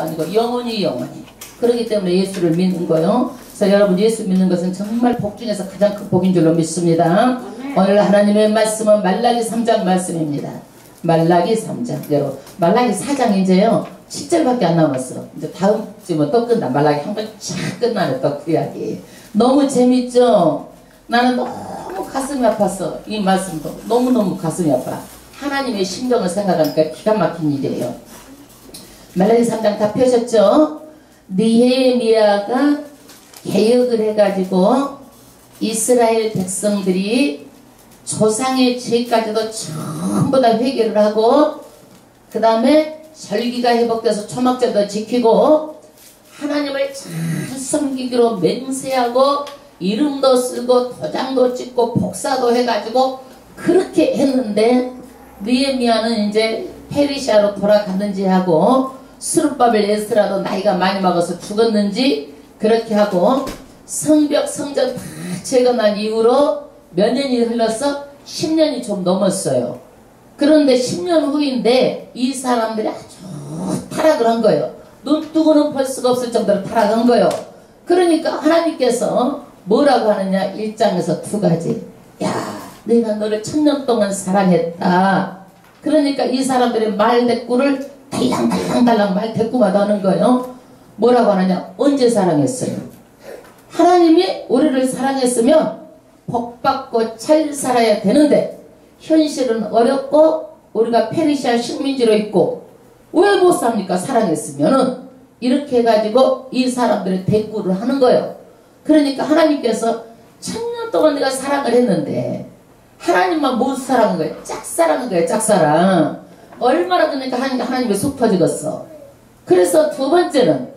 아니고 영원히 그렇기 때문에 예수를 믿는 거요. 그래서 여러분 예수 믿는 것은 정말 복 중에서 가장 큰 복인 줄로 믿습니다. 오늘 하나님의 말씀은 말라기 3장 말씀입니다. 말라기 3장 대로 말라기 4장 이제요 7절밖에 안 남았어. 이제 다음 주면 또 끝나. 말라기 한 번 쫙 끝나네. 또 그 이야기 너무 재밌죠. 나는 너무 가슴이 아팠어. 이 말씀도 너무너무 가슴이 아파. 하나님의 심정을 생각하니까 기가 막힌 일이에요. 말라기 3장 다 펴셨죠? 느헤미야가 개혁을 해가지고 이스라엘 백성들이 조상의 죄까지도 전부 다 회개를 하고 그 다음에 절기가 회복돼서 초막절도 지키고 하나님을 잘 섬기기로 맹세하고 이름도 쓰고 도장도 찍고 복사도 해가지고 그렇게 했는데 느헤미야는 이제 페르시아로 돌아갔는지 하고 스룹바벨 에스라도 나이가 많이 먹어서 죽었는지 그렇게 하고 성벽 성전 다 재건한 이후로 몇 년이 흘러서 10년이 좀 넘었어요. 그런데 10년 후인데 이 사람들이 아주 타락을 한 거예요. 눈 뜨고는 볼 수가 없을 정도로 타락한 거예요. 그러니까 하나님께서 뭐라고 하느냐 1장에서 두 가지. 야 내가 너를 1000년 동안 사랑했다. 그러니까 이 사람들의 말대꾸를 달랑달랑 말대꾸마다 하는 거예요. 뭐라고 하느냐 언제 사랑했어요? 하나님이 우리를 사랑했으면 복받고 잘 살아야 되는데 현실은 어렵고 우리가 페르시아 식민지로 있고 왜 못 삽니까? 사랑했으면은 이렇게 해가지고 이 사람들의 대꾸를 하는 거예요. 그러니까 하나님께서 1000년 동안 내가 사랑을 했는데 하나님만 못 사랑한 거예요. 짝사랑한 거예요. 짝사랑. 얼마나 그러니까 하나님이 속 터지겠어. 그래서 두 번째는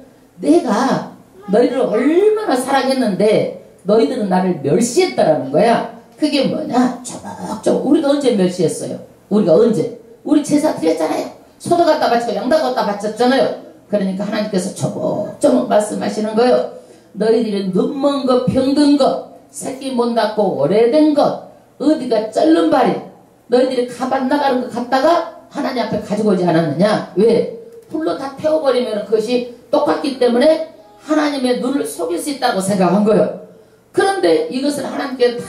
내가 너희를 얼마나 사랑했는데 너희들은 나를 멸시했다라는 거야. 그게 뭐냐? 조목조목 우리가 언제 멸시했어요? 우리가 언제? 우리 제사 드렸잖아요. 소도 갖다 바치고 양도 갖다 바쳤잖아요. 그러니까 하나님께서 조목조목 말씀하시는 거예요. 너희들이 눈먼 것, 병든 것, 새끼 못 낳고 오래된 것, 어디가 쩔른 발이 너희들이 가ባት 나가는 것 갖다가 하나님 앞에 가지고 오지 않았느냐? 왜? 불로 다 태워버리면 그것이 똑같기 때문에 하나님의 눈을 속일 수 있다고 생각한 거예요. 그런데 이것을 하나님께 다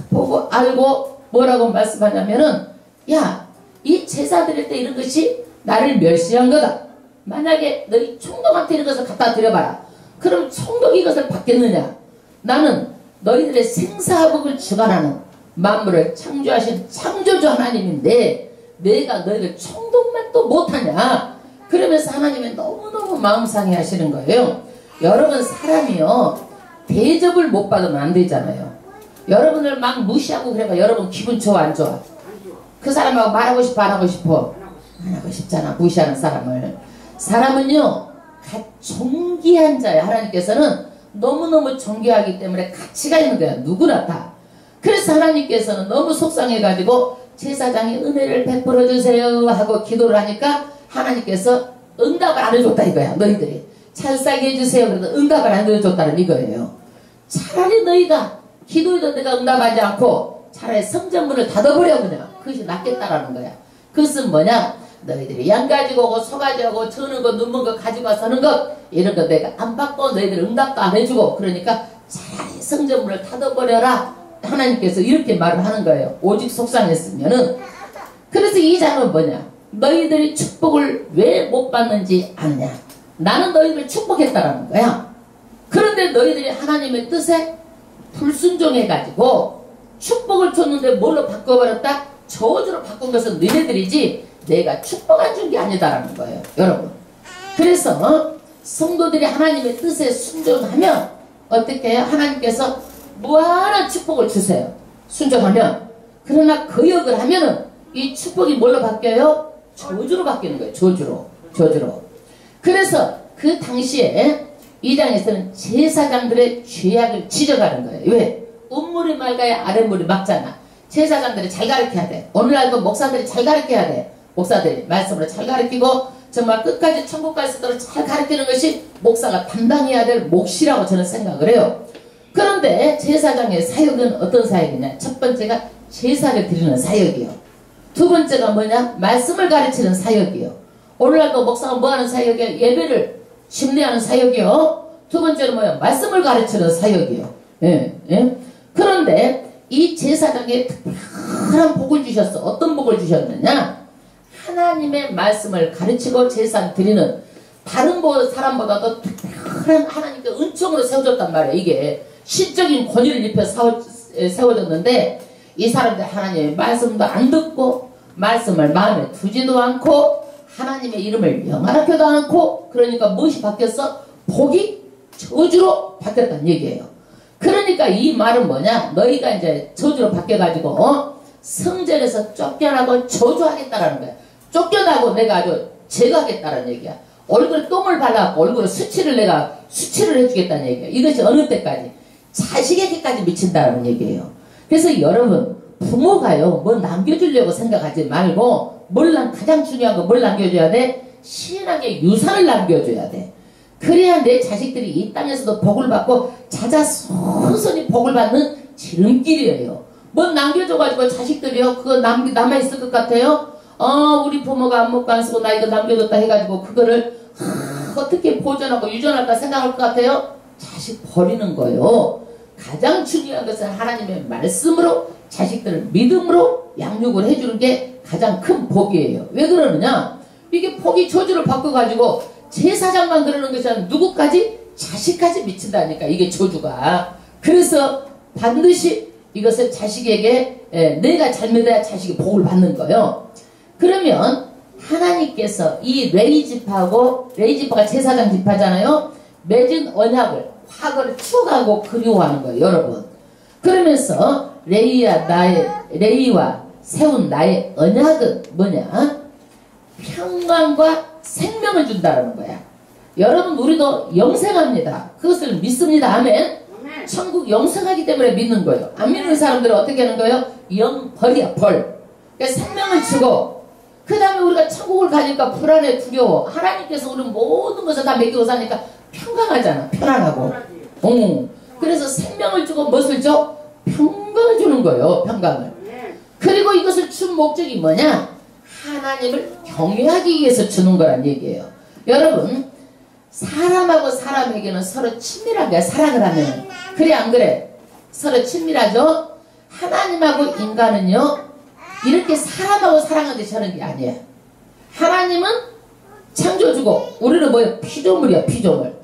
보고 알고 뭐라고 말씀하냐면은 야 이 제사 드릴 때 이런 것이 나를 멸시한 거다. 만약에 너희 총독한테 이런 것을 갖다 드려봐라. 그럼 총독이 이것을 받겠느냐? 나는 너희들의 생사복을 주관하는 만물을 창조하신 창조주 하나님인데 내가 너희들 총독만 또 못하냐? 그러면서 하나님이 너무너무 마음 상해하시는 거예요. 여러분 사람이요 대접을 못 받으면 안 되잖아요. 여러분을 막 무시하고 그래봐. 여러분 기분 좋아 안 좋아? 그 사람하고 말하고 싶어 안 하고 싶어? 안 하고 싶잖아. 무시하는 사람을. 사람은요 존귀한 자야. 하나님께서는 너무너무 존귀하기 때문에 가치가 있는 거야. 누구나 다. 그래서 하나님께서는 너무 속상해가지고 제사장이 은혜를 베풀어 주세요 하고 기도를 하니까 하나님께서 응답을 안 해줬다 이거야. 너희들이 찰싸게 해주세요. 그래도 응답을 안 해줬다는 이거예요. 차라리 너희가 기도해도 내가 응답하지 않고 차라리 성전문을 닫아버려 그냥. 그것이 낫겠다라는 거야. 그것은 뭐냐? 너희들이 양 가지고 오고 소 가지고 오고 저는 거 눈먼 거 가지고 와서 하는 것 이런 거 내가 안 받고 너희들 응답도 안 해주고 그러니까 차라리 성전문을 닫아버려라. 하나님께서 이렇게 말을 하는 거예요. 오직 속상했으면은. 그래서 이 장은 뭐냐? 너희들이 축복을 왜 못 받는지 아느냐? 나는 너희들을 축복했다라는 거야. 그런데 너희들이 하나님의 뜻에 불순종해가지고 축복을 줬는데 뭘로 바꿔버렸다? 저주로 바꾼 것은 너희들이지 내가 축복 안 준 게 아니다라는 거예요. 여러분. 그래서 성도들이 하나님의 뜻에 순종하면 어떻게 해요? 하나님께서 무한한 축복을 주세요. 순종하면. 그러나 거역을 하면은 이 축복이 뭘로 바뀌어요? 저주로 바뀌는 거예요. 저주로. 그래서 그 당시에 이 장에서는 제사장들의 죄악을 지적하는 거예요. 왜? 윗물이 맑아야 아랫물이 맑잖아. 제사장들이 잘 가르쳐야 돼. 오늘날도 목사들이 잘 가르쳐야 돼. 목사들이 말씀으로 잘 가르치고 정말 끝까지 천국 갈 수 있도록 잘 가르치는 것이 목사가 담당해야 될 몫이라고 저는 생각을 해요. 그런데 제사장의 사역은 어떤 사역이냐? 첫 번째가 제사를 드리는 사역이요. 두 번째가 뭐냐? 말씀을 가르치는 사역이요. 오늘날도 목사가 뭐하는 사역이요? 예배를 심리하는 사역이요. 두 번째는 뭐야? 말씀을 가르치는 사역이요. 예, 예. 그런데 이 제사장에 특별한 복을 주셨어. 어떤 복을 주셨느냐? 하나님의 말씀을 가르치고 제사 드리는 다른 사람보다도 특별한 하나님께 은총으로 세워졌단 말이에요. 이게 신적인 권위를 입혀 세워졌는데 이 사람들 하나님의 말씀도 안 듣고 말씀을 마음에 두지도 않고 하나님의 이름을 영화롭게도 않고 그러니까 무엇이 바뀌었어? 복이 저주로 바뀌었다는 얘기예요. 그러니까 이 말은 뭐냐? 너희가 이제 저주로 바뀌어가지고 성전에서 쫓겨나고 저주하겠다라는 거야. 쫓겨나고 내가 아주 제거하겠다라는 얘기야. 얼굴에 똥을 발라갖고 얼굴에 내가 수치를 해주겠다는 얘기야. 이것이 어느 때까지? 자식에게까지 미친다는 얘기예요. 그래서 여러분 부모가요 뭐 남겨주려고 생각하지 말고 가장 중요한 거 뭘 남겨줘야 돼? 신앙의 유산을 남겨줘야 돼. 그래야 내 자식들이 이 땅에서도 복을 받고 자자손손이 복을 받는 지름길이에요. 뭐 남겨줘가지고 자식들이요 그거 남아있을 것 같아요? 우리 부모가 안 먹고 안 쓰고 나 이거 남겨줬다 해가지고 그거를 어떻게 보존하고 유전할까 생각할 것 같아요? 자식 버리는 거예요. 가장 중요한 것은 하나님의 말씀으로 자식들을 믿음으로 양육을 해주는 게 가장 큰 복이에요. 왜 그러느냐? 이게 복이 저주를 바꿔가지고 제사장만 그러는 것이 아니라 누구까지? 자식까지 미친다니까 이게 저주가. 그래서 반드시 이것을 자식에게 내가 잘못해야 자식이 복을 받는 거예요. 그러면 하나님께서 이 레이지파가 제사장 지파잖아요. 맺은 언약을 과거를 추억하고 그리워하는 거예요. 여러분. 그러면서 레이와 세운 나의 언약은 뭐냐? 평강과 생명을 준다는 거야. 여러분 우리도 영생합니다. 그것을 믿습니다. 아멘. 천국 영생하기 때문에 믿는 거예요. 안 믿는 사람들은 어떻게 하는 거예요? 벌이야 벌. 그러니까 생명을 주고 그 다음에 우리가 천국을 가니까 불안해 두려워. 하나님께서 우리 모든 것을 다 맡기고 사니까 평강하잖아. 편안하고. 그래서 생명을 주고 무엇을 줘? 평강을 주는 거예요. 평강을. 그리고 이것을 준 목적이 뭐냐? 하나님을 경외하기 위해서 주는 거란 얘기예요. 여러분 사람하고 사람에게는 서로 친밀한 거야. 사랑을 하면. 그래 안 그래? 서로 친밀하죠? 하나님하고 인간은요 이렇게 사람하고 사랑하듯이 하는 게 아니야. 하나님은 창조주고 우리는 뭐예요? 피조물이야. 피조물.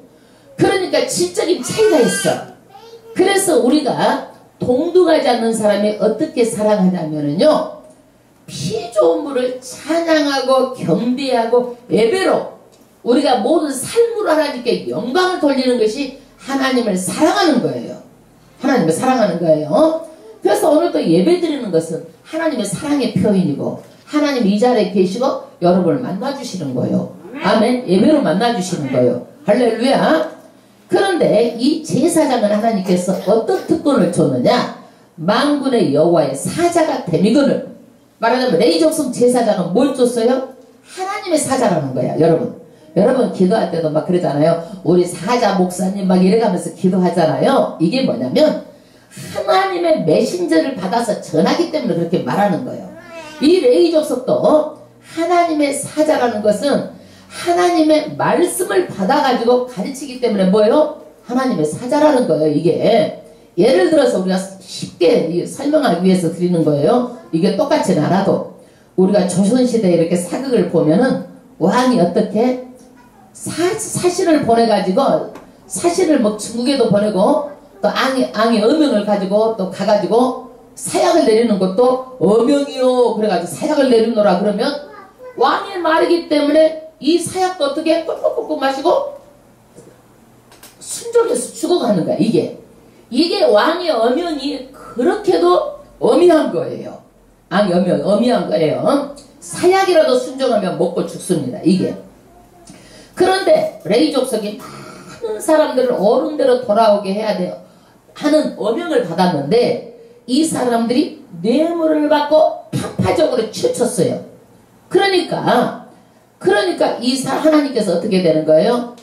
그러니까 질적인 차이가 있어. 그래서 우리가 동등하지 않는 사람이 어떻게 사랑하냐면요 피조물을 찬양하고 경배하고 예배로 우리가 모든 삶으로 하나님께 영광을 돌리는 것이 하나님을 사랑하는 거예요. 하나님을 사랑하는 거예요. 그래서 오늘도 예배 드리는 것은 하나님의 사랑의 표현이고 하나님 이 자리에 계시고 여러분을 만나주시는 거예요. 아멘. 예배로 만나주시는 거예요. 할렐루야. 그런데 이 제사장은 하나님께서 어떤 특권을 줬느냐? 만군의 여호와의 사자가 됨이거늘. 말하자면 레이족성 제사장은 뭘 줬어요? 하나님의 사자라는 거야. 여러분 기도할 때도 막 그러잖아요. 우리 사자 목사님 막 이래가면서 기도하잖아요. 이게 뭐냐면 하나님의 메신저를 받아서 전하기 때문에 그렇게 말하는 거예요. 이 레이족속도 하나님의 사자라는 것은 하나님의 말씀을 받아가지고 가르치기 때문에 뭐예요? 하나님의 사자라는 거예요. 이게 예를 들어서 우리가 쉽게 설명하기 위해서 드리는 거예요. 이게 똑같진 않아도 우리가 조선시대에 이렇게 사극을 보면은 왕이 어떻게 사신을 보내가지고 사신을 뭐 중국에도 보내고 또 앙의 어명을 가지고 또 가가지고 사약을 내리는 것도 어명이요 그래가지고 사약을 내리노라 그러면 왕의 말이기 때문에 이 사약도 어떻게 꾹꾹꾹꾹 마시고 순종해서 죽어가는 거야. 이게 왕의 어명이 그렇게도 어미한 거예요. 왕의 어미한 거예요. 사약이라도 순종하면 먹고 죽습니다. 이게. 그런데 레이족속이 많은 사람들을 어른대로 돌아오게 해야 돼요. 하는 어명을 받았는데 이 사람들이 뇌물을 받고 편파적으로 치우쳤어요. 그러니까 하나님께서 어떻게 되는 거예요?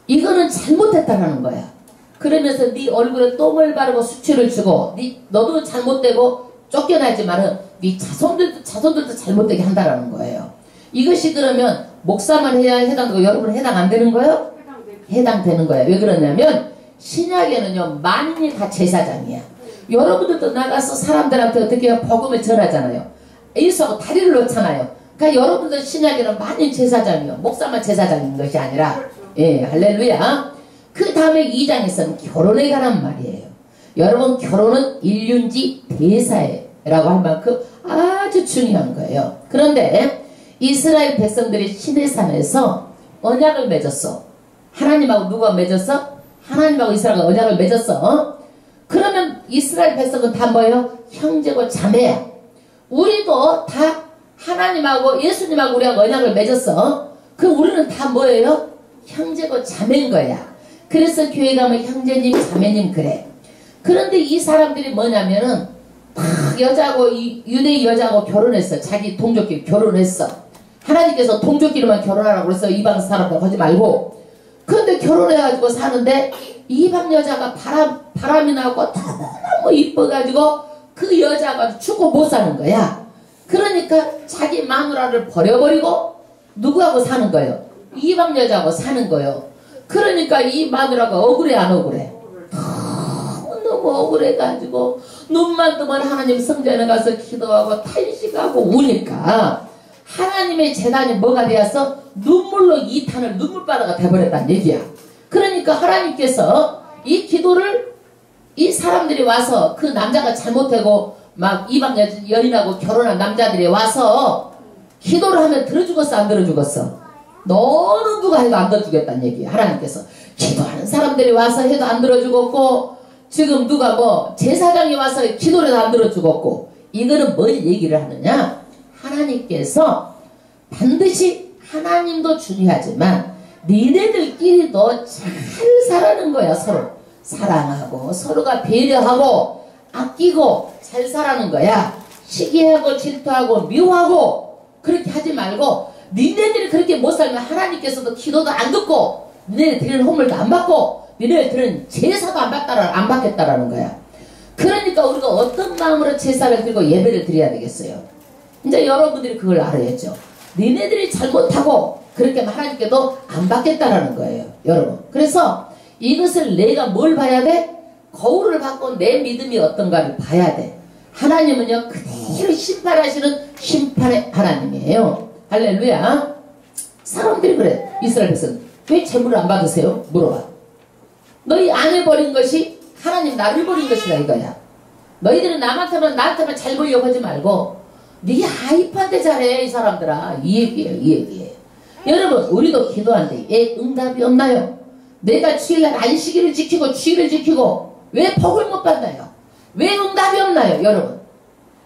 이거는 잘못했다라는 거야. 그러면서 네 얼굴에 똥을 바르고 수치를 주고 너도 잘못되고 쫓겨나지만은 네 자손들도 잘못되게 한다라는 거예요. 이것이 그러면 목사만 해야 해당되고 여러분은 해당 안 되는 거예요? 해당되는 거예요. 왜 그러냐면 신약에는요 만인이 다 제사장이야. 여러분들도 나가서 사람들한테 어떻게 해요? 복음을 전하잖아요. 예수하고 다리를 놓잖아요. 그러니까 여러분들 신약에는 만인 제사장이요. 목사만 제사장인 것이 아니라 예 할렐루야. 그 다음에 2장에서는 결혼에 관한 말이에요. 여러분 결혼은 일륜지 대사라고 할 만큼 아주 중요한 거예요. 그런데 이스라엘 백성들이 시내산에서 언약을 맺었어. 하나님하고 누가 맺었어? 하나님하고 이스라엘과 언약을 맺었어. 그러면 이스라엘 백성은 다 뭐예요? 형제고 자매야. 우리도 다 하나님하고 예수님하고 우리하고 언약을 맺었어. 그 우리는 다 뭐예요? 형제고 자매인 거야. 그래서 교회 가면 형제님 자매님 그래. 그런데 이 사람들이 뭐냐면은 다 여자하고 유대 여자하고 결혼했어. 자기 동족끼리 결혼했어. 하나님께서 동족끼리만 결혼하라고 그래서 이방 사람들 하지 말고. 그런데 결혼해가지고 사는데 이방 여자가 바람이 나고 너무 이뻐가지고 그 여자가 죽고 못 사는 거야. 그러니까 자기 마누라를 버려버리고 누구하고 사는 거예요? 이방 여자하고 사는 거예요. 그러니까 이 마누라가 억울해 안 억울해? 너무 억울해가지고 눈만 뜨면 하나님 성전에 가서 기도하고 탄식하고 우니까 하나님의 재단이 뭐가 되었어? 눈물로 이 탄을 눈물바다가 돼버렸다는 얘기야. 그러니까 하나님께서 이 기도를 이 사람들이 와서 그 남자가 잘못하고 막 이방 여인하고 결혼한 남자들이 와서 기도를 하면 들어주겠어 안 들어주겠어? 너는 누가 해도 안 들어주겠다는 얘기야. 하나님께서 기도하는 사람들이 와서 해도 안 들어주겠고 지금 누가 뭐 제사장이 와서 기도를 해도 안 들어주겠고 이거는 뭘 얘기를 하느냐? 하나님께서 반드시 하나님도 중요하지만 니네들끼리도 잘 살아는 거야. 서로 사랑하고 서로가 배려하고 아끼고 잘 살아는 거야. 시기하고 질투하고 미워하고 그렇게 하지 말고 니네들이 그렇게 못 살면 하나님께서도 기도도 안 듣고 니네들 드리는 헌물도 안 받고 니네들 드리는 제사도 안 받겠다라는 거야. 그러니까 우리가 어떤 마음으로 제사를 드리고 예배를 드려야 되겠어요? 이제 여러분들이 그걸 알아야죠. 니네들이 잘못하고 그렇게 하나님께도 안 받겠다라는 거예요. 여러분. 그래서 이것을 내가 뭘 봐야 돼? 거울을 받고 내 믿음이 어떤가를 봐야 돼. 하나님은요 그대로 심판하시는 심판의 하나님이에요. 할렐루야. 사람들이 그래. 이스라엘 백성 왜 재물을 안 받으세요? 물어봐. 너희 안 해버린 것이 하나님 나를 버린 것이라 이거야. 너희들은 나한테만 잘 보려고 하지 말고 네 하이파한테 잘해 이 사람들아. 이 얘기예요. 이 얘기예요. 여러분 우리도 기도하는데 왜 응답이 없나요? 내가 주일날 안식일을 지키고 주일을 지키고 왜 복을 못 받나요? 왜 응답이 없나요? 여러분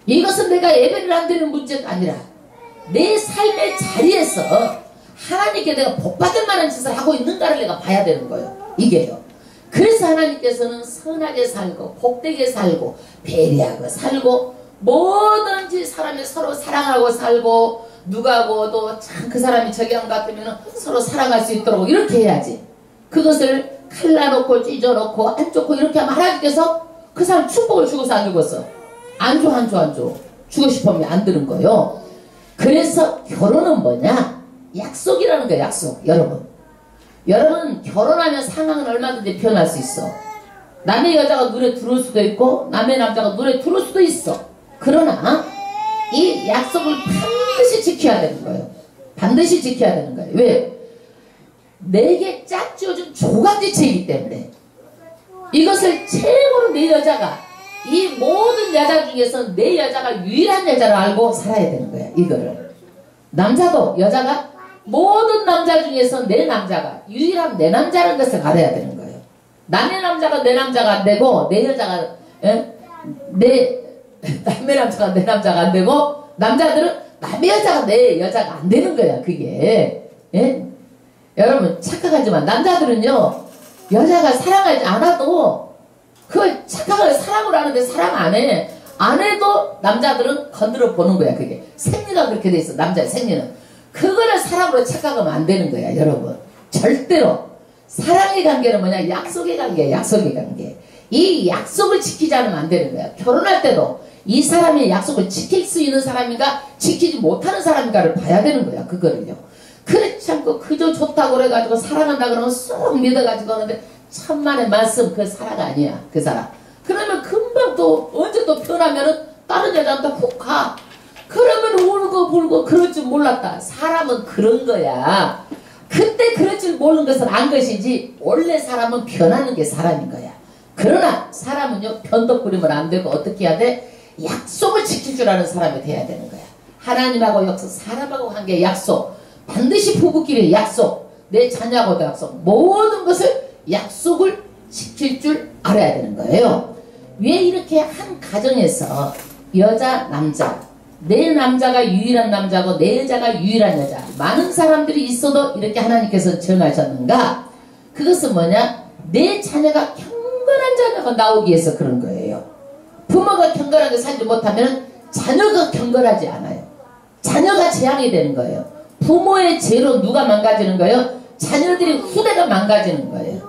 이것은 내가 예배를 안 드리는 문제가 아니라 내 삶의 자리에서 하나님께 내가 복받을 만한 짓을 하고 있는가를 내가 봐야 되는 거예요. 이게요. 그래서 하나님께서는 선하게 살고 복되게 살고 배려하고 살고 뭐든지 사람이 서로 사랑하고 살고 누가하고도 참 그 사람이 저기한 것 같으면 서로 사랑할 수 있도록 이렇게 해야지. 그것을 칼라놓고 찢어놓고 안 좋고 이렇게 하면 하나님께서 그 사람 축복을 주고서 안 죽었어. 안 줘. 주고 싶으면 안 드는 거예요. 그래서 결혼은 뭐냐? 약속이라는 거예요. 약속. 여러분 결혼하면 상황은 얼마든지 변할 수 있어. 남의 여자가 눈에 들어올 수도 있고 남의 남자가 눈에 들어올 수도 있어. 그러나 이 약속을 반드시 지켜야 되는 거예요. 반드시 지켜야 되는 거예요. 왜? 내게 짝지어준 조각지체이기 때문에 이것을 최고로 내 여자가 이 모든 여자 중에서 내 여자가 유일한 여자를 알고 살아야 되는 거야. 이거를 남자도 여자가 모든 남자 중에서 내 남자가 유일한 내 남자라는 것을 알아야 되는 거예요. 남의 남자가 내 남자가 안 되고 내 여자가 남의 남자가 내 남자가 안 되고 남자들은 남의 여자가 내 여자가 안 되는 거야. 그게 여러분 착각하지만 남자들은요 여자가 사랑하지 않아도 그걸 착각을 사랑을 하는데 사랑 안 해도 남자들은 건드려 보는 거야. 그게 생리가 그렇게 돼 있어. 남자의 생리는 그거를 사랑으로 착각하면 안 되는 거야. 여러분 절대로 사랑의 관계는 뭐냐? 약속의 관계야. 약속의 관계. 이 약속을 지키지 않으면 안 되는 거야. 결혼할 때도 이 사람이 약속을 지킬 수 있는 사람인가 지키지 못하는 사람인가를 봐야 되는 거야. 그거를요. 그렇지 않고 그저 좋다고 그래가지고 사랑한다 그러면 쏙 믿어가지고 하는데 천만의 말씀 그 사랑 아니야. 그 사람. 그러면 금방 또 언제 또 변하면은 다른 여자한테 훅 가. 그러면 울고 불고 그럴 줄 몰랐다. 사람은 그런 거야. 그때 그럴 줄 모르는 것은 안 것이지 원래 사람은 변하는 게 사람인 거야. 그러나 사람은요 변덕 부리면 안 되고 어떻게 해야 돼? 약속을 지킬 줄 아는 사람이 돼야 되는 거야. 하나님하고 역사 사람하고 관계 약속 반드시 부부끼리 약속 내 자녀하고도 약속 모든 것을 약속을 지킬 줄 알아야 되는 거예요. 왜 이렇게 한 가정에서 여자 남자 내 남자가 유일한 남자고 내 여자가 유일한 여자 많은 사람들이 있어도 이렇게 하나님께서 정하셨는가? 그것은 뭐냐? 내 자녀가 경건한 자녀가 나오기 위해서 그런 거예요. 부모가 경건하게 살지 못하면 자녀가 경건하지 않아요. 자녀가 재앙이 되는 거예요. 부모의 죄로 누가 망가지는 거예요? 자녀들이 후대가 망가지는 거예요.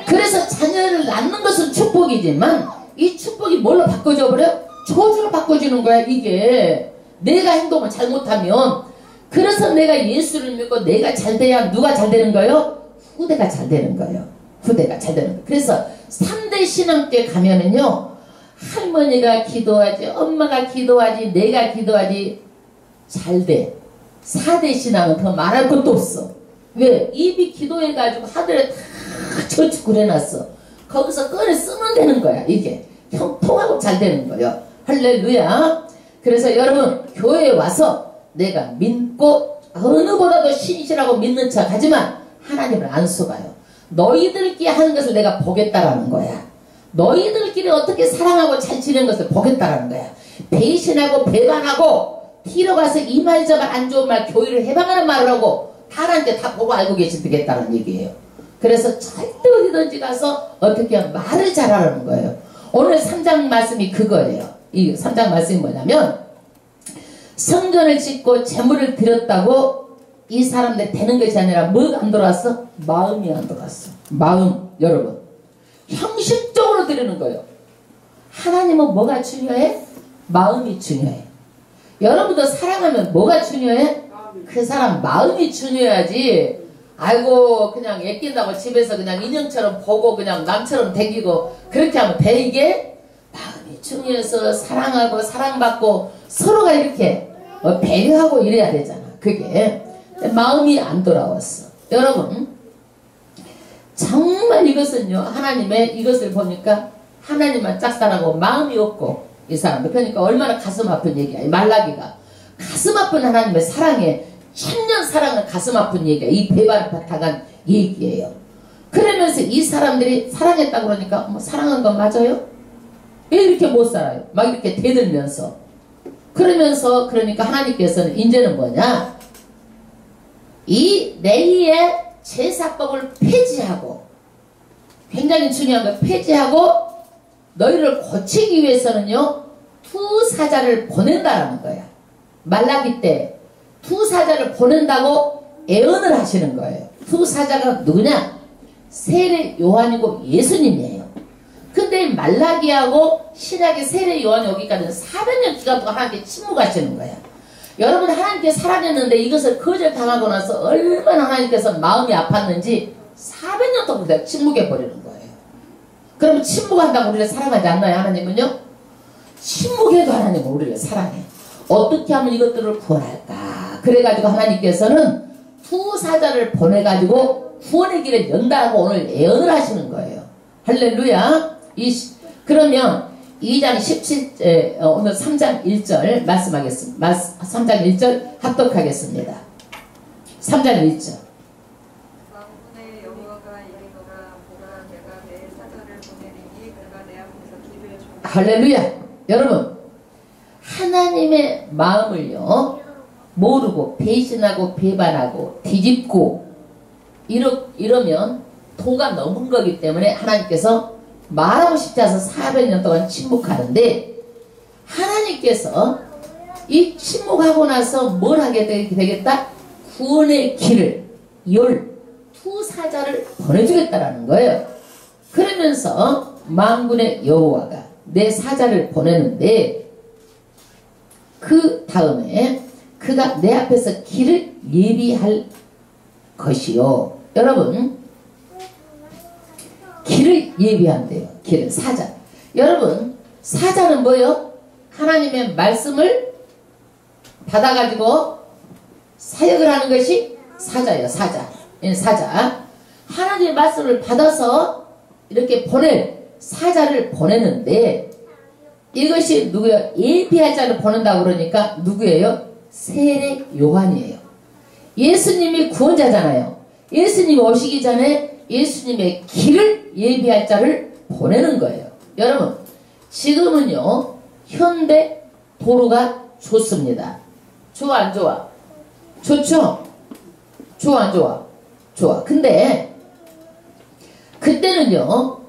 그래서 자녀를 낳는 것은 축복이지만 이 축복이 뭘로 바꿔져 버려? 저주로 바꿔주는 거야. 이게 내가 행동을 잘못하면. 그래서 내가 예수를 믿고 내가 잘 돼야 누가 잘 되는 거예요? 후대가 잘 되는 거예요. 후대가 잘 되는 거예요. 그래서 3대 신앙교회 가면은요 할머니가 기도하지 엄마가 기도하지 내가 기도하지 잘 돼. 4대 신앙은 더 말할 것도 없어. 왜? 입이 기도해가지고 하늘에 다 저축을 해놨어. 거기서 꺼내 쓰면 되는 거야. 이게 형통하고 잘 되는 거예요. 할렐루야. 그래서 여러분 교회에 와서 내가 믿고 어느보다도 신실하고 믿는 척 하지만 하나님을 안 속아요. 너희들끼리 하는 것을 내가 보겠다라는 거야. 너희들끼리 어떻게 사랑하고 잘 지내는 것을 보겠다라는 거야. 배신하고 배반하고 뒤로 가서 이 말 저 말 안 좋은 말 교회를 해방하는 말을 하고 하나님께 다 보고 알고 계시겠다는 얘기예요. 그래서 절대 어디든지 가서 어떻게 말을 잘하라는 거예요. 오늘 3장 말씀이 그거예요. 이 3장 말씀이 뭐냐면 성전을 짓고 재물을 드렸다고 이 사람들 되는 것이 아니라 뭐가 안 들어왔어? 마음이 안 들어왔어. 마음. 여러분 형식적으로 드리는 거예요. 하나님은 뭐가 중요해? 마음이 중요해. 여러분도 사랑하면 뭐가 중요해? 그 사람 마음이 중요하지. 아이고 그냥 애낀다고 집에서 그냥 인형처럼 보고 그냥 남처럼 대기고 그렇게 하면 돼. 이게 마음이 중요해서 사랑하고 사랑받고 서로가 이렇게 배려하고 이래야 되잖아. 그게 마음이 안 돌아왔어. 여러분 정말 이것은요 하나님의 이것을 보니까 하나님만 짝사랑하고 마음이 없고 이 사람들 그러니까 얼마나 가슴 아픈 얘기야. 말라기가 가슴 아픈 하나님의 사랑에 천년 사랑은 가슴 아픈 얘기야. 이 배반을 바탕한 얘기예요. 그러면서 이 사람들이 사랑했다고 그러니까 뭐 사랑한 건 맞아요? 왜 이렇게 못 살아요? 막 이렇게 대들면서 그러면서 그러니까 하나님께서는 이제는 뭐냐 이 레위의 제사법을 폐지하고 굉장히 중요한 걸 폐지하고 너희를 고치기 위해서는요 투사자를 보낸다라는 거야. 말라기 때 투사자를 보낸다고 애언을 하시는 거예요. 투사자가 누구냐? 세례 요한이고 예수님이에요. 근데 말라기하고 신약의 세례 요한이 오기까지는 400년 기간 동안 하나님께 침묵하시는 거야. 여러분 하나님께 사랑했는데 이것을 거절당하고 나서 얼마나 하나님께서 마음이 아팠는지 400년 동안 그냥 침묵해버리는 거예요. 그러면 침묵한다고 우리를 사랑하지 않나요? 하나님은요? 침묵해도 하나님은 우리를 사랑해. 어떻게 하면 이것들을 구원할까? 그래가지고 하나님께서는 투사자를 보내가지고 구원의 길을 연다라고 오늘 예언을 하시는 거예요. 할렐루야. 그러면 2장 17, 오늘 3장 1절 말씀하겠습니다. 3장 1절 합독하겠습니다. 3장 1절. 만군의 여호와가 이르노라 보라 내가 내 사자를 보내리니 그가 내 앞에서 기도해 주리라. 할렐루야. 여러분 하나님의 마음을요 모르고 배신하고 배반하고 뒤집고 이러면 도가 넘은 거기 때문에 하나님께서 말하고 싶지 않아서 400년 동안 침묵하는데 하나님께서 이 침묵하고 나서 뭘 하게 되겠다? 구원의 길을 열 투사자를 보내주겠다라는 거예요. 그러면서 만군의 여호와가 내 사자를 보내는데 그 다음에 그가 내 앞에서 길을 예비할 것이요. 여러분, 길을 예비한대요. 길을, 사자. 여러분, 사자는 뭐요? 하나님의 말씀을 받아가지고 사역을 하는 것이 사자예요. 사자. 사자. 하나님의 말씀을 받아서 이렇게 보낼 사자를 보내는데 이것이 누구예요? 예비할 자를 보낸다고 그러니까 누구예요? 세례 요한이에요. 예수님이 구원자잖아요. 예수님이 오시기 전에 예수님의 길을 예비할 자를 보내는 거예요. 여러분, 지금은요 현대 도로가 좋습니다. 좋아 안 좋아? 좋죠? 좋아 안 좋아? 좋아. 근데 그때는요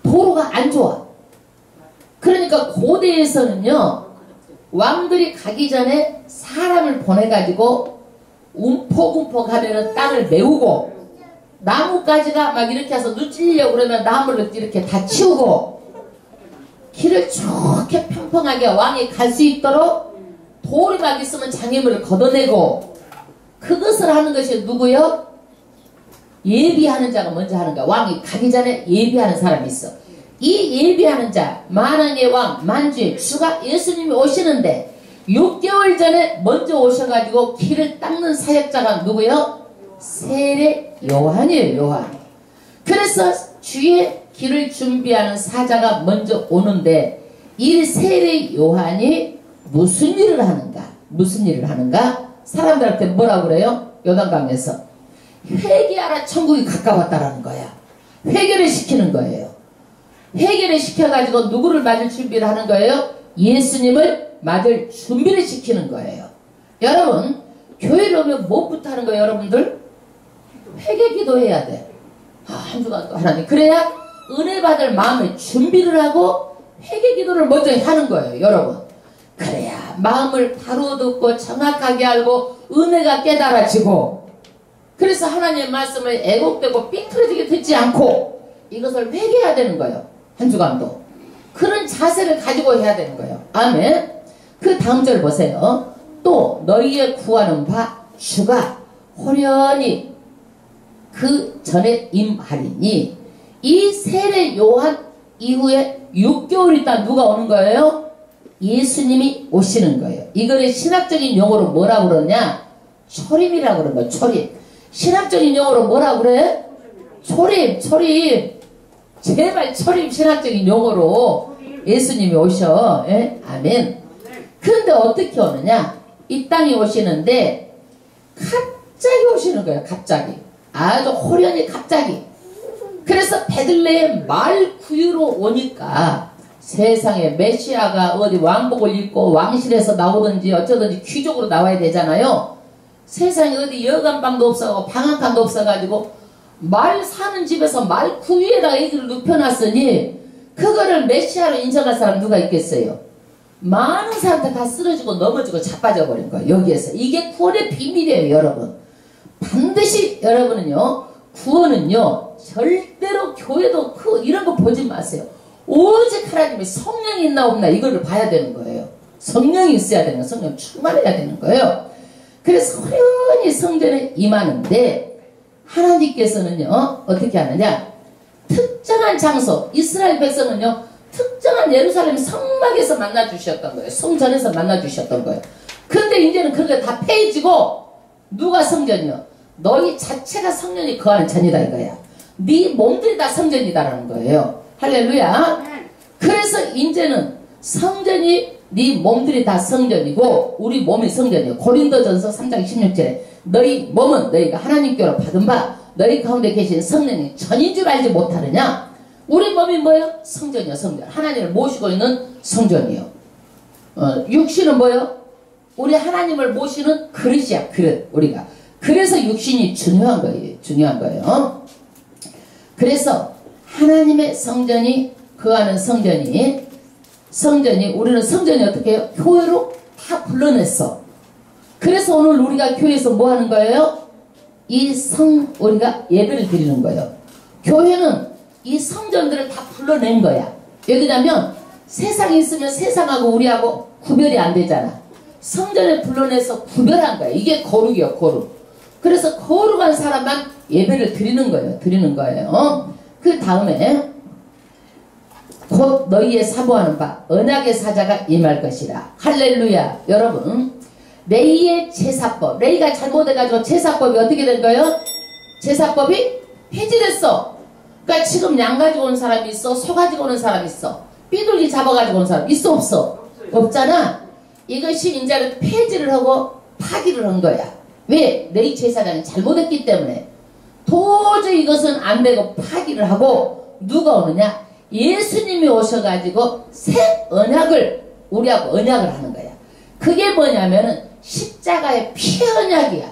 도로가 안 좋아. 그러니까 고대에서는요 왕들이 가기 전에 사람을 보내가지고 움푹움푹 하면은 땅을 메우고 나뭇가지가 막 이렇게 해서 누찌려고 그러면 나무를 이렇게 다 치우고 길을 좋게 평평하게 왕이 갈 수 있도록 돌이 막 있으면 장애물을 걷어내고 그것을 하는 것이 누구요? 예비하는 자가 먼저 하는 거야. 왕이 가기 전에 예비하는 사람이 있어. 이 예비하는 자, 만왕의 왕, 만주의 주가 예수님이 오시는데 6개월 전에 먼저 오셔가지고 길을 닦는 사역자가 누구요? 세례 요한이에요. 요한. 그래서 주의 길을 준비하는 사자가 먼저 오는데 이 세례 요한이 무슨 일을 하는가? 무슨 일을 하는가? 사람들한테 뭐라고 그래요? 요단강에서 회개하라, 천국이 가까웠다라는 거야. 회개를 시키는 거예요. 회개를 시켜가지고 누구를 맞을 준비를 하는 거예요? 예수님을 맞을 준비를 시키는 거예요. 여러분, 교회를 오면 무엇부터 하는 거예요, 여러분들? 회개 기도해야 돼. 한 주간 또 하나님. 그래야 은혜 받을 마음을 준비를 하고 회개 기도를 먼저 하는 거예요, 여러분. 그래야 마음을 바로 듣고 정확하게 알고 은혜가 깨달아지고 그래서 하나님의 말씀을 애곡되고 삐뚤어지게 듣지 않고 이것을 회개해야 되는 거예요. 한 주간도. 그런 자세를 가지고 해야 되는 거예요. 아멘. 그 다음 절 보세요. 또 너희의 구하는 바 주가 호련히 그 전에 임하리니 이 세례 요한 이후에 6개월 있다 누가 오는 거예요? 예수님이 오시는 거예요. 이거를 신학적인 용어로 뭐라고 그러냐? 초림이라고 그러는 거예요. 초림. 신학적인 용어로 뭐라고 그래? 초림. 초림. 제발 초림 신학적인 용어로 예수님이 오셔. 예? 아멘. 그런데 어떻게 오느냐? 이 땅에 오시는데 갑자기 오시는 거예요. 갑자기. 아주 호련히 갑자기. 그래서 베들레헴 말 구유로 오니까 세상에 메시아가 어디 왕복을 입고 왕실에서 나오든지 어쩌든지 귀족으로 나와야 되잖아요. 세상에 어디 여간방도 없어가지고 방한칸도 없어가지고 말 사는 집에서 말 구유에다가 애기를 눕혀놨으니 그거를 메시아로 인정할 사람 누가 있겠어요? 많은 사람들 다 쓰러지고 넘어지고 자빠져 버린 거예요. 여기에서. 이게 구원의 비밀이에요, 여러분. 반드시 여러분은요, 구원은요, 절대로 교회도 이런 거 보지 마세요. 오직 하나님의 성령이 있나 없나 이거를 봐야 되는 거예요. 성령이 있어야 되는 거예요. 성령 충만해야 되는 거예요. 그래서 호련히 성전에 임하는데 하나님께서는요 어떻게 하느냐, 특정한 장소, 이스라엘 백성은요 특정한 예루살렘 성막에서 만나주셨던 거예요. 성전에서 만나주셨던 거예요. 근데 이제는 그런 게 다 폐해지고 누가 성전이요? 너희 자체가 성령이 거하는 전이다 이거야. 네 몸들이 다 성전이다라는 거예요. 할렐루야. 그래서 이제는 성전이 네 몸들이 다 성전이고 우리 몸이 성전이에요. 고린도전서 3장 16절에 너희 몸은 너희가 하나님께로 받은 바 너희 가운데 계신 성령이 전인 줄 알지 못하느냐. 우리 몸이 뭐예요? 성전이요. 성전. 하나님을 모시고 있는 성전이요. 육신은 뭐예요? 우리 하나님을 모시는 그릇이야. 그릇. 우리가. 그래서 육신이 중요한 거예요. 중요한 거예요. 그래서 하나님의 성전이 거하는 성전이 우리는 성전이 어떻게 해요? 교회로 다 불러냈어. 그래서 오늘 우리가 교회에서 뭐 하는 거예요? 우리가 예배를 드리는 거예요. 교회는 이 성전들을 다 불러낸 거야. 왜냐면 세상에 있으면 세상하고 우리하고 구별이 안 되잖아. 성전에 불러내서 구별한 거야. 이게 거룩이야, 거룩. 그래서 거룩한 사람만 예배를 드리는 거예요. 드리는 거예요. 그 다음에 곧 너희의 사모하는 바 언약의 사자가 임할 것이라. 할렐루야. 여러분, 레이의 제사법, 레이가 잘못해가지고 제사법이 어떻게 된 거예요? 제사법이 폐지됐어. 그러니까 지금 양 가지고 온 사람이 있어, 소 가지고 오는 사람이 있어, 삐둘기 잡아가지고 온 사람 있어, 없어? 없잖아. 이것이 이제 폐지를 하고 파기를 한 거야. 왜? 레이 제사장이 잘못했기 때문에. 도저히 이것은 안 되고 파기를 하고 누가 오느냐? 예수님이 오셔가지고 새 언약을 우리하고 언약을 하는 거야. 그게 뭐냐면은 십자가의 피 언약이야.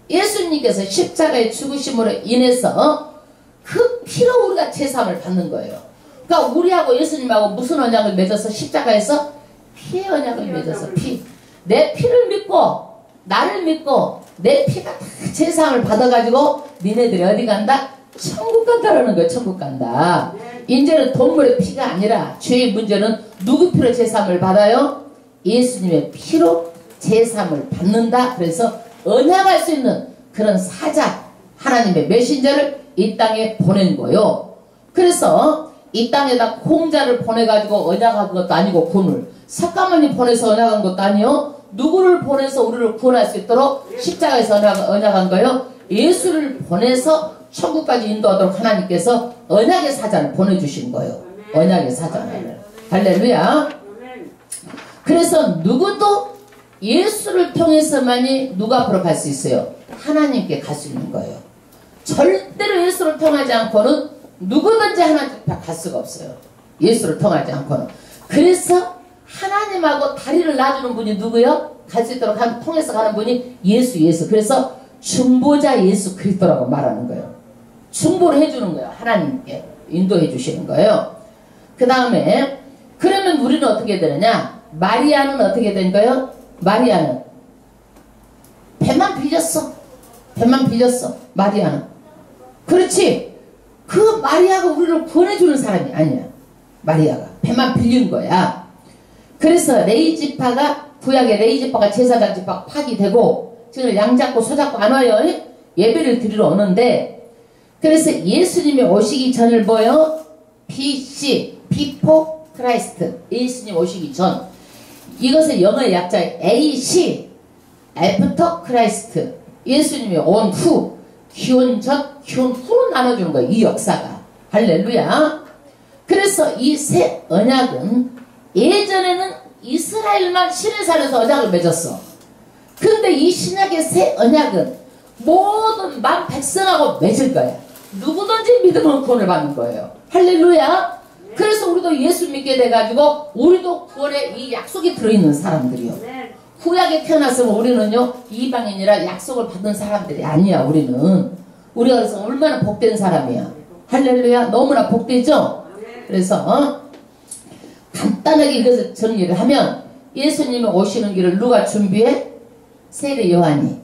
예수님께서 십자가의 죽으심으로 인해서 그 피로 우리가 제사함을 받는 거예요. 그러니까 우리하고 예수님하고 무슨 언약을 맺어서 십자가에서 피의 언약을 맺어서 내 피를 믿고 나를 믿고 내 피가 다 제사함을 받아가지고 니네들이 어디 간다? 천국 간다라는 거예요. 천국 간다. 이제는 동물의 피가 아니라 죄의 문제는 누구 피로 제사함을 받아요? 예수님의 피로 제사함을 받는다. 그래서 언약할 수 있는 그런 사자, 하나님의 메신저를 이 땅에 보낸 거예요. 그래서 이 땅에다 공자를 보내가지고 언약한 것도 아니고 군을, 석가모니 보내서 언약한 것도 아니요. 누구를 보내서 우리를 구원할 수 있도록 십자가에서 언약한 거예요? 예수를 보내서 천국까지 인도하도록 하나님께서 언약의 사자를 보내주신 거예요. 언약의 사자를. 할렐루야. 그래서 누구도 예수를 통해서만이 누가 앞으로 갈 수 있어요? 하나님께 갈 수 있는 거예요. 절대로 예수를 통하지 않고는 누구든지 하나님 앞에 갈 수가 없어요. 예수를 통하지 않고는. 그래서 하나님하고 다리를 놔주는 분이 누구요? 갈 수 있도록 통해서 가는 분이 예수. 그래서 중보자 예수 그리스도라고 말하는 거예요. 중보를 해주는 거예요. 하나님께 인도해 주시는 거예요. 그 다음에 그러면 우리는 어떻게 되느냐? 마리아는 어떻게 된 거예요? 마리아는 배만 빌렸어. 배만 빌렸어. 마리아는. 그렇지. 그 마리아가 우리를 구원해주는 사람이 아니야. 마리아가 배만 빌린 거야. 그래서 레이 지파가 구약의 레이 지파가 제사장 지파가 파기되고 지금 양 잡고 소 잡고 안 와요. 예배를 드리러 오는데, 그래서 예수님이 오시기 전을 뭐요? BC, Before Christ. 예수님 오시기 전. 이것은 영어의 약자 AC, After Christ. 예수님이 온 후, 기원 전, 기원 후로 나눠주는 거예요. 이 역사가. 할렐루야. 그래서 이 새 언약은 예전에는 이스라엘만 시내산에서 언약을 맺었어. 근데 이 신약의 새 언약은 모든 만 백성하고 맺을 거야. 누구든지 믿으면 구원을 받는 거예요. 할렐루야. 그래서 우리도 예수 믿게 돼가지고 우리도 구원에 이 약속이 들어있는 사람들이요. 구약에 태어났으면 우리는요 이방인이라 약속을 받은 사람들이 아니야. 우리가 그래서 얼마나 복된 사람이야. 할렐루야. 너무나 복되죠. 그래서 간단하게 이것을 정리를 하면 예수님이 오시는 길을 누가 준비해? 세례 요한이.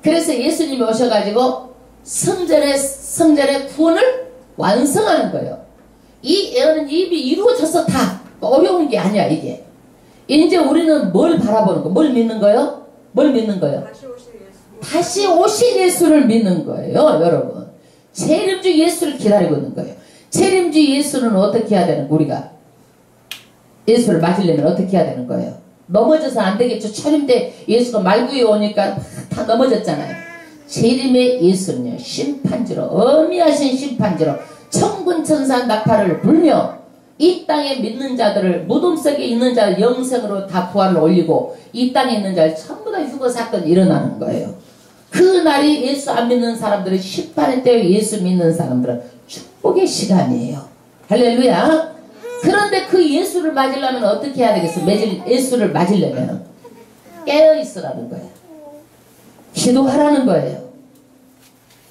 그래서 예수님이 오셔가지고 성전의 구원을 완성하는 거예요. 이 예언은 이미 이루어져서 다 어려운 게 아니야. 이게 이제 우리는 뭘 바라보는 거, 뭘 믿는 거예요? 뭘 믿는 거예요? 다시 오실 예수를 믿는 거예요. 여러분, 재림주 예수를 기다리고 있는 거예요. 재림주 예수는 어떻게 해야 되는 거예요? 우리가 예수를 맞으려면 어떻게 해야 되는 거예요? 넘어져서 안 되겠죠. 철임 때 예수가 말구에 오니까 다 넘어졌잖아요. 재림의 예수는요, 심판지로, 어미하신 심판지로 천군천사 나팔을 불며 이 땅에 믿는 자들을, 무덤 속에 있는 자를 영생으로 다 부활을 올리고 이 땅에 있는 자를 전부 다 휴거 사건이 일어나는 거예요. 그 날이 예수 안 믿는 사람들은 심판의 때에 예수 믿는 사람들은 축복의 시간이에요. 할렐루야. 그런데 그 예수를 맞으려면 어떻게 해야 되겠어? 예수를 맞으려면 깨어있으라는 거예요. 기도하라는 거예요.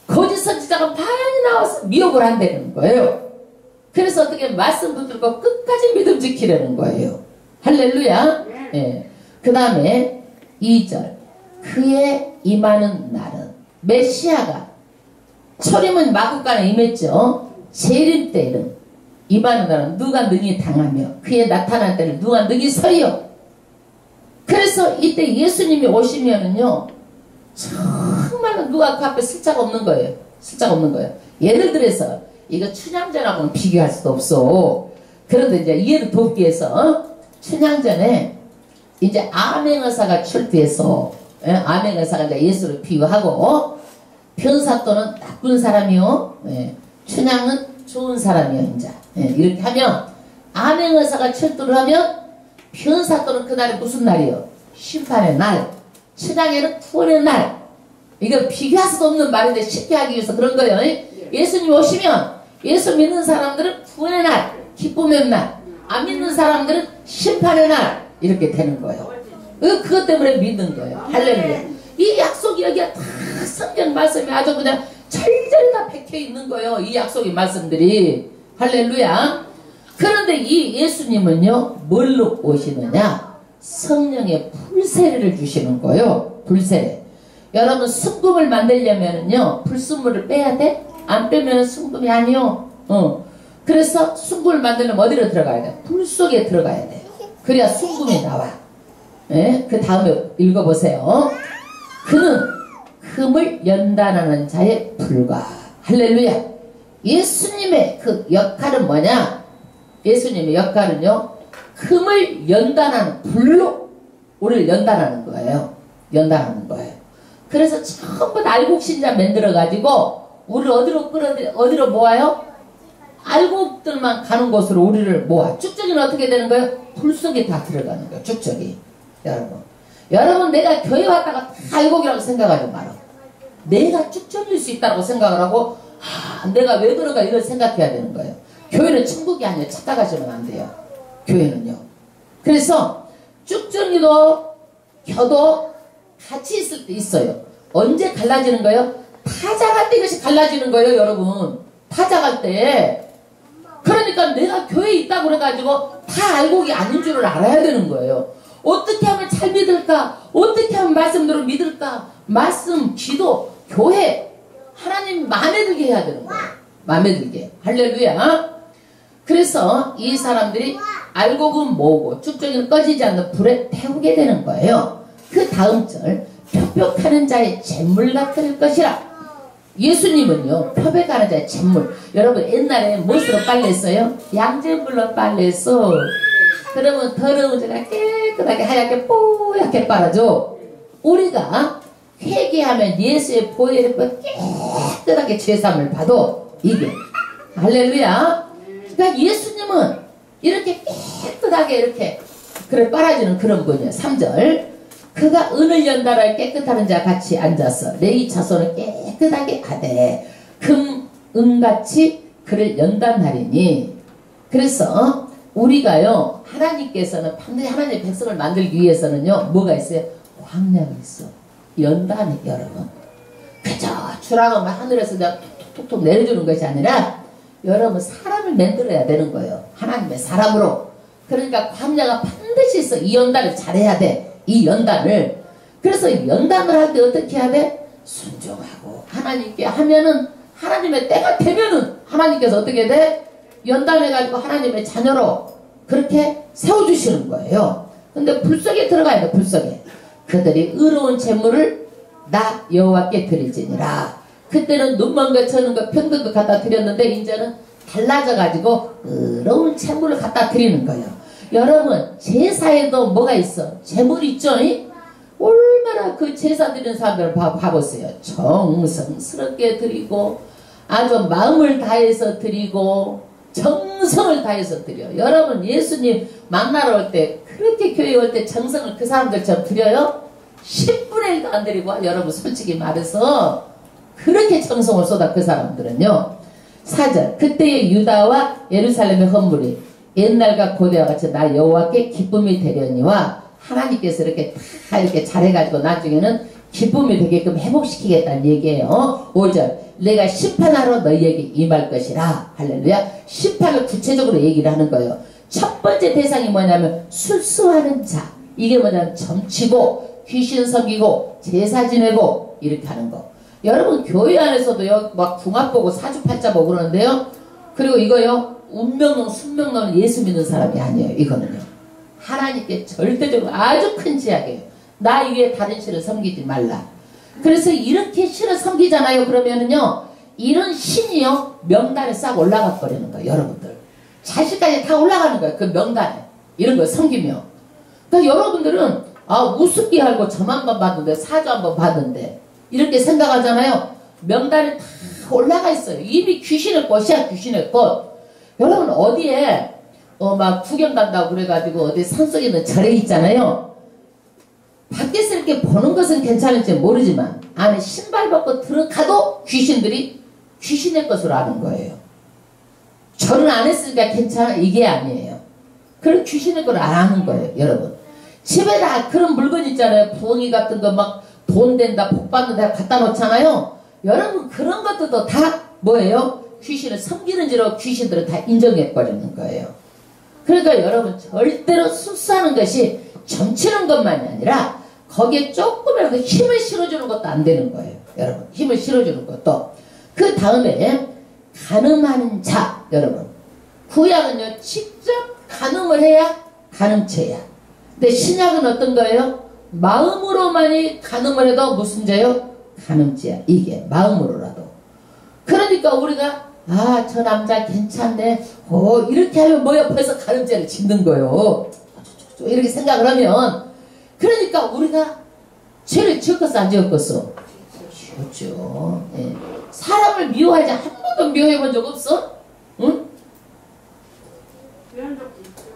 거짓 선지자가 많이 나와서 미혹을 한다는 거예요. 그래서 어떻게 말씀 붙들고 끝까지 믿음 지키려는 거예요. 할렐루야. 예. 그 다음에 2절 그의 임하는 날은 메시아가 초림은 마구간에 임했죠. 재림 때에는 임하는 날은 누가 능히 당하며 그의 나타날 때는 누가 능히 서리요. 그래서 이때 예수님이 오시면은요 정말로 누가 그 앞에 슬자가 없는 거예요. 슬자가 없는 거예요. 예를 들어서 이거 춘향전하고는 비교할 수도 없어. 그런데 이제 이해를 돕기 위해서 춘향전에 이제 암행의사가 출두해서 암행의사가 이제 예수를 비유하고 변사또는 나쁜 사람이요, 춘향은 좋은 사람이요. 이제 이렇게 하면 암행의사가 출두를 하면 변사또는 그날이 무슨 날이요? 심판의 날. 춘향에는 구원의 날. 이거 비교할 수도 없는 말인데 쉽게 하기 위해서 그런 거예요. 예수님 오시면 예수 믿는 사람들은 구원의 날, 기쁨의 날, 안 믿는 사람들은 심판의 날 이렇게 되는 거예요. 그것 때문에 믿는 거예요. 할렐루야. 이 약속이 여기에 다 성경 말씀이 아주 그냥 철저히 다 박혀 있는 거예요. 이 약속의 말씀들이. 할렐루야. 그런데 이 예수님은요 뭘로 오시느냐? 성령의 불세례를 주시는 거예요. 불세례. 여러분 순금을 만들려면은요 불순물을 빼야 돼? 안 빼면 순금이 아니요. 그래서 순금을 만들려면 어디로 들어가야 돼? 불 속에 들어가야 돼. 그래야 순금이 나와. 그 다음에 읽어보세요. 그는 금을 연단하는 자의 불과. 할렐루야. 예수님의 그 역할은 뭐냐? 예수님의 역할은요 금을 연단하는 불로 우리를 연단하는 거예요. 연단하는 거예요. 그래서 전부 다 알곡신자 만들어가지고 우리를 어디로 모아요? 알곡들만 가는 곳으로 우리를 모아. 쭉적이는 어떻게 되는 거예요? 불 속에 다 들어가는 거예요. 쭉적이. 여러분 내가 교회 왔다가 다 알곡이라고 생각하지 마라. 내가 쭉적일 수 있다고 생각을 하고 내가 왜 그런가 이걸 생각해야 되는 거예요. 교회는 천국이 아니에요. 착각하시면 안 돼요. 교회는요. 그래서 쭉정이도 겨도 같이 있을 때 있어요. 언제 갈라지는 거예요? 타작할 때 이것이 갈라지는 거예요. 여러분 타작할 때. 그러니까 내가 교회에 있다고 그래가지고 다 알곡이 아닌 줄을 알아야 되는 거예요. 어떻게 하면 잘 믿을까? 어떻게 하면 말씀대로 믿을까? 말씀, 기도, 교회 하나님 마음에 들게 해야 되는 거예요. 마음에 들게. 할렐루야. 그래서 이 사람들이 알곡은 모으고 쭉정이는 꺼지지 않는 불에 태우게 되는 거예요. 그 다음 절 표백하는 자의 잿물 같을 것이라. 예수님은요 표백하는 자의 잿물. 여러분 옛날에 무엇으로 빨래했어요? 양잿물로 빨래했어. 그러면 더러운 자가 깨끗하게 하얗게 뽀얗게 빨아줘. 우리가 회개하면 예수의 보혈을 깨끗하게 죄사함을 받아. 이게 할렐루야. 그러니까 예수님은 이렇게 깨끗하게 이렇게 그래 빨아주는 그런 분이에요. 3절 그가 은을 연달아 깨끗하는 자 같이 앉아서 내 이 자손을 깨끗하게 하되 금, 은같이 그를 연단하리니. 그래서 우리가요 하나님께서는 반드시 하나님의 백성을 만들기 위해서는요 뭐가 있어요? 광야가 있어. 연단해 여러분. 그저 주라고 하늘에서 그냥 톡톡톡 내려주는 것이 아니라 여러분 사람을 만들어야 되는 거예요. 하나님의 사람으로. 그러니까 광야가 반드시 있어. 이 연단을 잘해야 돼. 이 연단을. 그래서 연단을 할 때 어떻게 해야 돼? 순종하고 하나님께 하면은 하나님의 때가 되면은 하나님께서 어떻게 돼? 연단해가지고 하나님의 자녀로 그렇게 세워주시는 거예요. 근데 불속에 들어가야 돼. 불속에. 그들이 의로운 재물을 나 여호와께 드릴지니라. 그때는 눈먼 거 쳐는 거 평든 거 갖다 드렸는데 이제는 달라져가지고 의로운 재물을 갖다 드리는 거예요. 여러분 제사에도 뭐가 있어? 재물 있죠? 얼마나 그 제사 드리는 사람들을 봐보세요. 정성스럽게 드리고 아주 마음을 다해서 드리고 정성을 다해서 드려요. 여러분 예수님 만나러 올 때 그렇게 교회 올 때 정성을 그 사람들처럼 드려요? 10분의 1도 안 드리고 여러분 솔직히 말해서 그렇게 정성을 쏟아 그 사람들은요. 4절 그때의 유다와 예루살렘의 헌물이 옛날과 고대와 같이 나 여호와께 기쁨이 되려니와 하나님께서 이렇게 다 이렇게 잘해가지고 나중에는 기쁨이 되게끔 회복시키겠다는 얘기예요. 5절 내가 심판하러 너희에게 임할 것이라. 할렐루야. 심판을 구체적으로 얘기를 하는 거예요. 첫 번째 대상이 뭐냐면 술수하는 자. 이게 뭐냐면 점치고 귀신 섬기고 제사 지내고 이렇게 하는 거. 여러분 교회 안에서도요 막 궁합 보고 사주팔자 보고 그러는데요 그리고 이거요, 운명론, 순명론은 예수 믿는 사람이 아니에요. 이거는요. 하나님께 절대적으로 아주 큰 제약이에요. 나 이외에 다른 신을 섬기지 말라. 그래서 이렇게 신을 섬기잖아요. 그러면은요, 이런 신이요, 명단에 싹 올라가 버리는 거예요. 여러분들. 자식까지 다 올라가는 거예요. 그 명단에. 이런 걸 섬기며. 그러니까 여러분들은, 아, 우습게 알고 점 한 번 봤는데, 사주 한 번 봤는데, 이렇게 생각하잖아요. 명단에 다 올라가 있어요. 이미 귀신의 꽃이야, 귀신의 꽃. 여러분, 어디에, 막 구경 간다고 그래가지고, 어디 산속에 있는 절에 있잖아요. 밖에서 이렇게 보는 것은 괜찮을지 모르지만, 안에 신발 벗고 들어가도 귀신들이 귀신의 것으로 아는 거예요. 절은 안 했으니까 괜찮아. 이게 아니에요. 그런 귀신의 걸 아는 거예요, 여러분. 집에다 그런 물건 있잖아요. 부엉이 같은 거 막 돈 된다, 복 받는다 갖다 놓잖아요. 여러분, 그런 것들도 다 뭐예요? 귀신을 섬기는지로 귀신들은 다 인정해버리는 거예요. 그러니까 여러분, 절대로 수수하는 것이 점치는 것만이 아니라 거기에 조금이라도 힘을 실어주는 것도 안 되는 거예요. 여러분, 힘을 실어주는 것도. 그 다음에 간음하는 자, 여러분. 구약은요, 직접 간음을 해야 간음죄야. 근데 신약은 어떤 거예요? 마음으로만이 간음을 해도 무슨 죄요? 간음죄야. 이게 마음으로라도. 그러니까 우리가 아, 저 남자 괜찮네. 이렇게 하면 뭐 옆에서 간음죄를 짓는 거예요. 이렇게 생각을 하면, 그러니까 우리가 죄를 지었겠어, 안 지었겠어? 지었죠. 예. 사람을 미워하지 한 번도 미워해 본 적 없어? 응?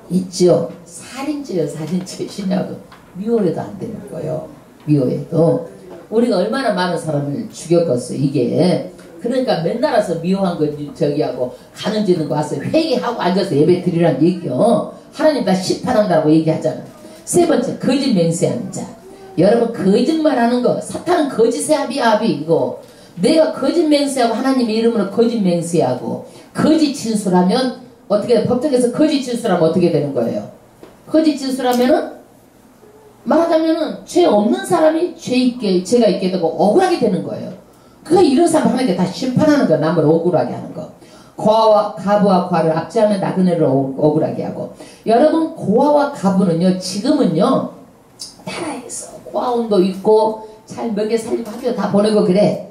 있죠. 살인죄요, 살인죄. 신약은 미워해도 안 되는 거예요. 미워해도. 우리가 얼마나 많은 사람을 죽였겠어, 이게. 그러니까 맨날 와서 미워한 거 저기 하고 가는 지는 거 와서 회개하고 앉아서 예배 드리라는 얘기요. 하나님 다 심판한다고 얘기하잖아. 세 번째, 거짓 맹세하는 자. 여러분, 거짓말하는 거, 사탄은 거짓의 합이야, 합이. 이거 내가 거짓 맹세하고 하나님의 이름으로 거짓 맹세하고 거짓 진술하면 어떻게, 법정에서 거짓 진술하면 어떻게 되는 거예요? 거짓 진술하면은 말하자면은 죄 없는 사람이 죄가 있게 되고 억울하게 되는 거예요. 그러니까 이런 사람 하나님께 다 심판하는 거야. 남을 억울하게 하는 거. 가부와 과를 압제하면 나그네를 억울하게 하고. 여러분, 고아와 가부는요, 지금은요, 나라에서 고아원도 있고 잘 먹여 살리고 학교 다 보내고 그래.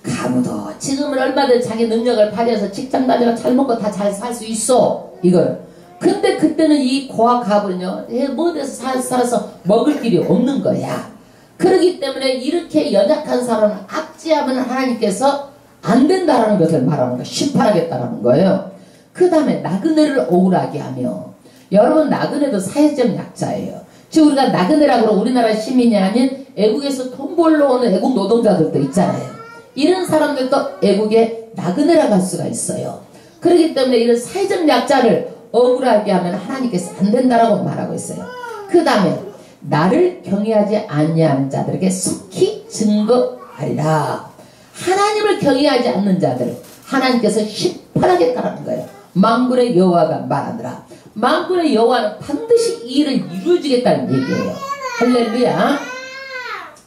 가부도 지금은 얼마든 자기 능력을 발휘해서 직장 다니고 잘 먹고 다 잘 살 수 있어. 이걸. 근데 그때는 이 고아 가부는요, 뭐 어디서 살아서 먹을 길이 없는 거야. 그렇기 때문에 이렇게 연약한 사람을 압제하면 하나님께서 안 된다라는 것을 말하는 거예요. 심판하겠다라는 거예요. 그 다음에 나그네를 억울하게 하며. 여러분, 나그네도 사회적 약자예요. 즉 우리가 나그네라고 우리나라 시민이 아닌 애국에서 돈 벌러 오는 애국 노동자들도 있잖아요. 이런 사람들도 애국에 나그네라고 할 수가 있어요. 그렇기 때문에 이런 사회적 약자를 억울하게 하면 하나님께서 안 된다라고 말하고 있어요. 그 다음에 나를 경외하지 아니하는 자들에게 속히 증거하리라. 하나님을 경외하지 않는 자들 하나님께서 심판하겠다라는 거예요. 만군의 여호와가 말하더라. 만군의 여호와는 반드시 이 일을 이루어주겠다는 얘기예요. 할렐루야.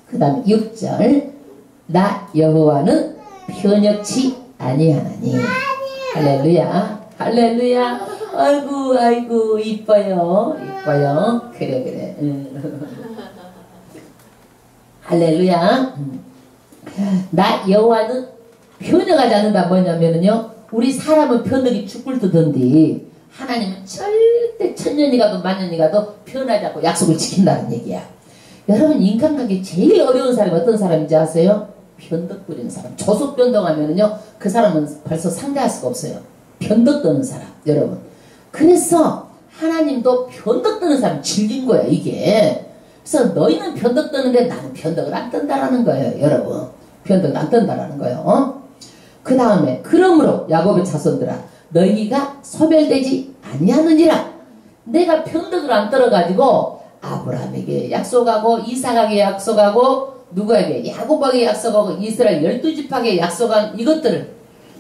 그 다음 6절 나 여호와는 편역치 아니하나니. 할렐루야. 할렐루야. 아이고 아이고 이뻐요. 이뻐요. 그래. 할렐루야. 나 여호와는 편역하지 않는다. 뭐냐면요, 우리 사람은 편역이 죽을 듯한데 하나님은 절대 천년이 가도 만년이 가도 편하지 않고 약속을 지킨다는 얘기야. 여러분, 인간관계 제일 어려운 사람이 어떤 사람인지 아세요? 변덕 부리는 사람. 조속 변덕하면은요, 그 사람은 벌써 상대할 수가 없어요. 변덕 떠는 사람. 여러분, 그래서 하나님도 변덕 떠는 사람 질린 거야, 이게. 그래서 너희는 변덕 떠는데 나는 변덕을 안 뜬다라는 거예요, 여러분. 변덕을 안 뜬다라는 거예요. 그 다음에 그러므로 야곱의 자손들아 너희가 소멸되지 아니하느니라. 내가 변덕을 안 떨어가지고 아브라함에게 약속하고 이삭에게 약속하고 누구에게 야곱에게 약속하고 이스라엘 12지파에게 약속한 이것들을